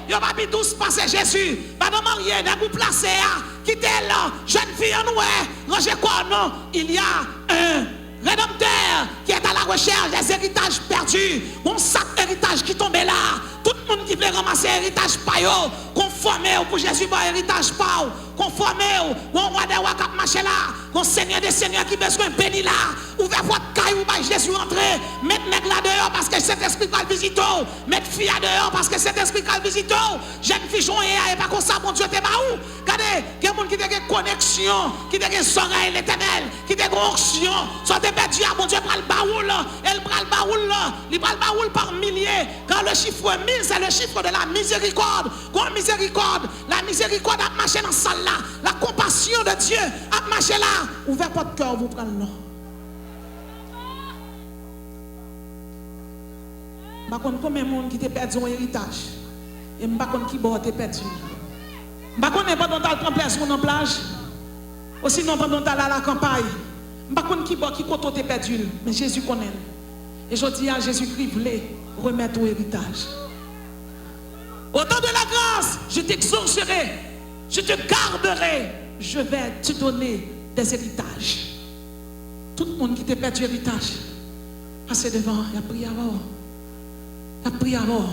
S2: yo pas bi tous passer Jésus, madame mariée n'a vous placé qui t'elle jeune fille en ouais, ranger quoi non, il y a un rédempteur qui est à la recherche des héritages perdus, mon sac héritage qui tombe là. Tout le monde qui veut ramasser héritage payo, conformé pour Jésus pour héritage pao, conformé au roi des rois qui marche là, au Seigneur des seigneurs qui besoin béni là, ouvert votre caillou par Jésus entrer, mettre nèg là dehors parce que cet esprit va le visiter, mettre fille dehors parce que cet esprit va le visiter, jeune fille joie et pas comme ça mon Dieu t'es pas où? Regardez, il y a des gens qui ont une connexion, qui ont une oreille l'éternel, qui ont une onction, soit des perdu à mon Dieu prend le baoul, elle prend le baoul, il prend le baoul par milliers, quand le chiffre 1000 c'est le chiffre de la miséricorde. Quand la miséricorde a marché dans la salle là, la compassion de Dieu a marché là. Ouvrez votre cœur, vous prenez le nom. Je ne sais pas combien de monde qui t'a perdu un héritage. Et je ne sais pas qui t'a perdu. Je ne sais pas pendant que tu plaisir sur la plage. Ou sinon pendant que tu à la campagne. Je ne sais pas qui t'a perdu. Mais Jésus connaît. Et je dis à Jésus-Christ, voulez remettre ton héritage. Au temps de la grâce, je t'exaucerai, je te garderai, je vais te donner des héritages. Tout le monde qui t'a perdu héritage, passez devant, il a prié avant. Il a prié avant.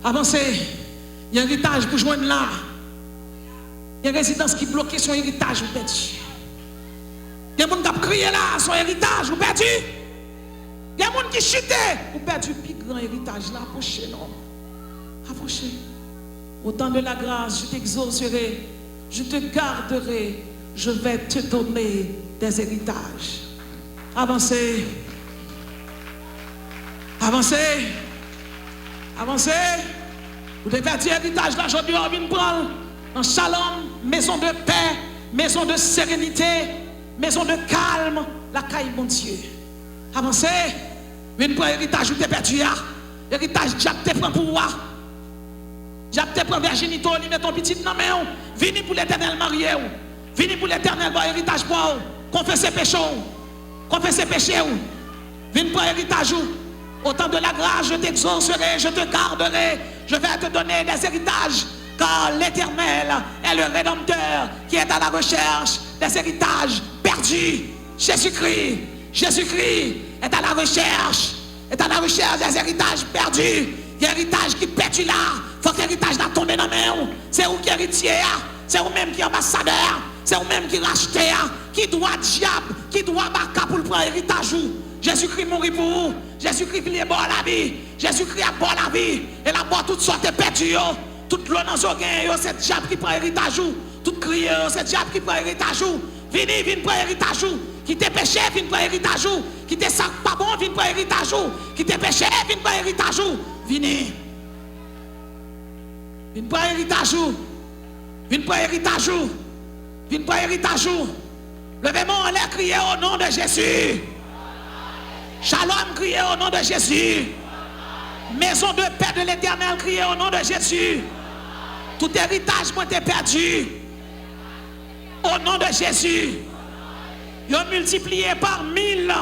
S2: Avancez, il y a un héritage pour joindre là. Il y a une résidence qui bloque son héritage, vous perdu. Il y a des gens qui ont crié là, son héritage, vous perdu. Il y a des gens qui chutent, vous perdu le plus grand héritage là, approchez non. Approchez. Au temps de la grâce, je t'exaucerai, je te garderai, je vais te donner des héritages. Avancez. Avancez. Avancez. Vous devez faire héritage là, aujourd'hui, on vient prendre en shalom, maison de paix, maison de sérénité, maison de calme, la caille, mon Dieu. Avancez. Venez prendre héritage, vous t'es perdu. Héritage, Jack, t'es prend pour moi. Diable te prend virginité, il met ton petit dans main. Vini pour l'éternel marié. Vini pour l'éternel bon héritage pour confesser péché. Confesser péché. Vini pour héritage. Autant de la grâce, je t'exaucerai, je te garderai. Je vais te donner des héritages. Car l'Éternel est le Rédempteur qui est à la recherche des héritages perdus. Jésus-Christ est à la recherche des héritages perdus. L'héritage qui perdu là, faut que l'héritage là tombe dans la main. C'est où qui est héritier, c'est où même qui est ambassadeur, c'est où même qui racheté, qui doit diable, qui doit baka pour le prendre héritage. Jésus-Christ mourit pour vous. Jésus-Christ est bon la vie. Jésus-Christ a bon la vie. Et la boîte toutes sortes de perdues. Toute l'eau dans le c'est le diable qui prend héritage. Tout crier, c'est le diable qui prend héritage. Viens prendre héritage. Qui te péché, viens prendre héritage. Qui te sac pas bon, viens prendre héritage. Qui te péché, viens prendre héritage. Viens prendre héritage. Viens prendre héritage. Viens prendre héritage. Levez-moi en l'air, crier au nom de Jésus. Shalom, criez au nom de Jésus. Maison de paix de l'Éternel, criez au nom de Jésus. Tout héritage moi t'es perdu. Au nom de Jésus. Ils ont multiplié par 1000.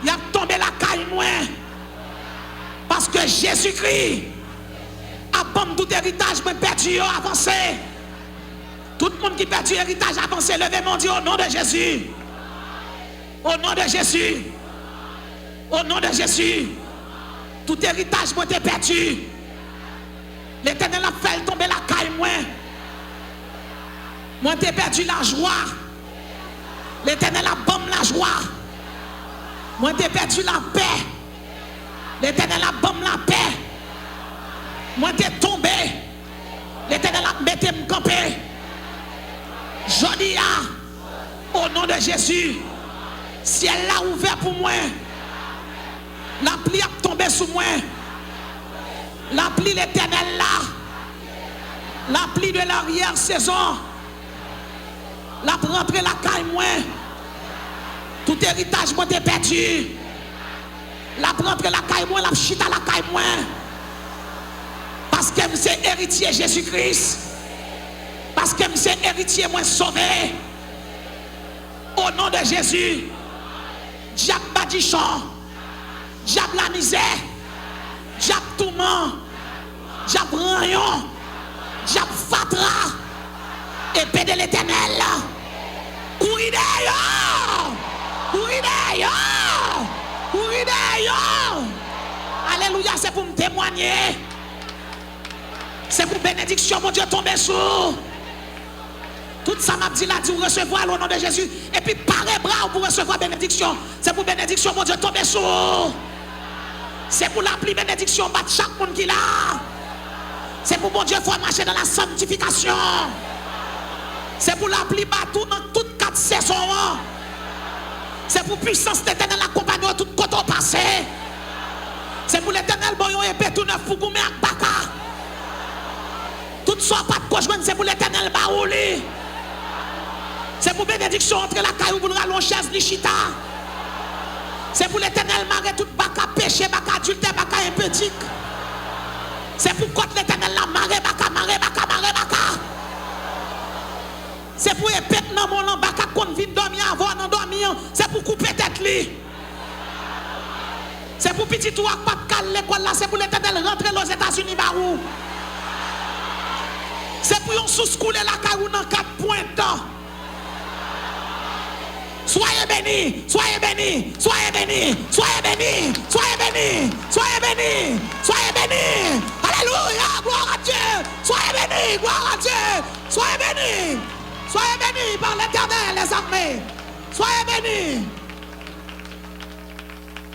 S2: Il a tombé la caille moins. Parce que Jésus-Christ a bon tout héritage moi perdu avancé. Tout le monde qui perdu héritage avancé, levez mon Dieu au nom de Jésus. Au nom de Jésus. Au nom de Jésus, tout héritage moi t'es perdu. L'Éternel a fait tomber la caille moi. Moi t'es perdu la joie. L'Éternel a bombe la joie. Moi t'es perdu la paix. L'Éternel a bombe la paix. Moi t'es tombé. L'Éternel a mis me camper. Jodi a, au nom de Jésus, ciel l'a ouvert pour moi. La pluie a tombé sur moi. La pluie l'Éternel là. La pluie de l'arrière-saison. La rentrée la caille moi. Tout héritage moi t'es perdu. La rentrée la caille moi, la chita la caille moi. Parce que c'est héritier Jésus-Christ. Parce que c'est héritier moi sauvé. Au nom de Jésus. Diable badichon. Diable la misère, diable tourment, diable rayon, diable fatra, épée de l'Éternel. Courir d'ailleurs, courir d'ailleurs, courir d'ailleurs. Alléluia, c'est pour me témoigner. C'est pour bénédiction, mon Dieu, tomber sur. Tout ça m'a dit là, dit recevoir au nom de Jésus. Et puis parez bras pour recevoir bénédiction. C'est pour bénédiction, mon Dieu, tomber sur. C'est pour l'appli bénédiction, battre chaque monde qui l'a. C'est pour mon Dieu, faut marcher dans la sanctification. C'est pour l'appli battre dans toutes 4 saisons. C'est pour puissance d'éternel accompagner tout côté passé. C'est pour l'éternel bon épée tout neuf pour goumer ak baka. Tout soit pas de quoi joindre, c'est pour l'éternel baouli. C'est pour bénédiction entre la caillou pour le rallon chaise lichita. C'est pour l'éternel marrer tout baka péché, baka adultère, baka impédique. C'est pour contre l'éternel la marrer, baka marrer, baka marrer, baka. C'est pour épée dans mon nom, baka qu'on vient dormir avant d'en dormir. C'est pour couper tête li. C'est pour petit tout pas de cal l'école là, c'est pour l'éternel rentrer aux États-Unis barou. C'est pour yon sous-couler la caillou dans 4 points. Soyez bénis, soyez bénis, soyez bénis, soyez bénis, soyez bénis, soyez bénis, soyez bénis. Alléluia, gloire à Dieu. Soyez bénis, gloire à Dieu. Soyez bénis, soyez bénis par l'Éternel, les armées. Soyez bénis.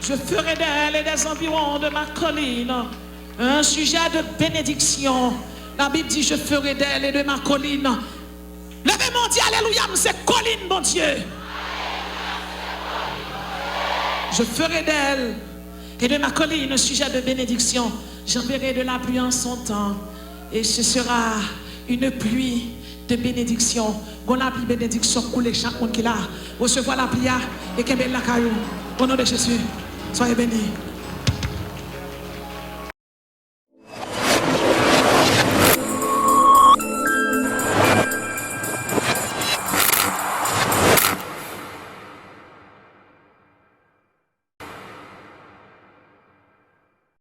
S2: Je ferai d'elle et des environs de ma colline un sujet de bénédiction. La Bible dit, je ferai d'elle et de ma colline. Levez mon Dieu, alléluia, c'est colline, mon Dieu. Je ferai d'elle et de ma colline un sujet de bénédiction. J'enverrai de la pluie en son temps. Et ce sera une pluie de bénédiction. Bon la pluie bénédiction couler chaque monde qui l'a. Recevoir la pluie et qu'elle la caillou. Au nom de Jésus, soyez bénis.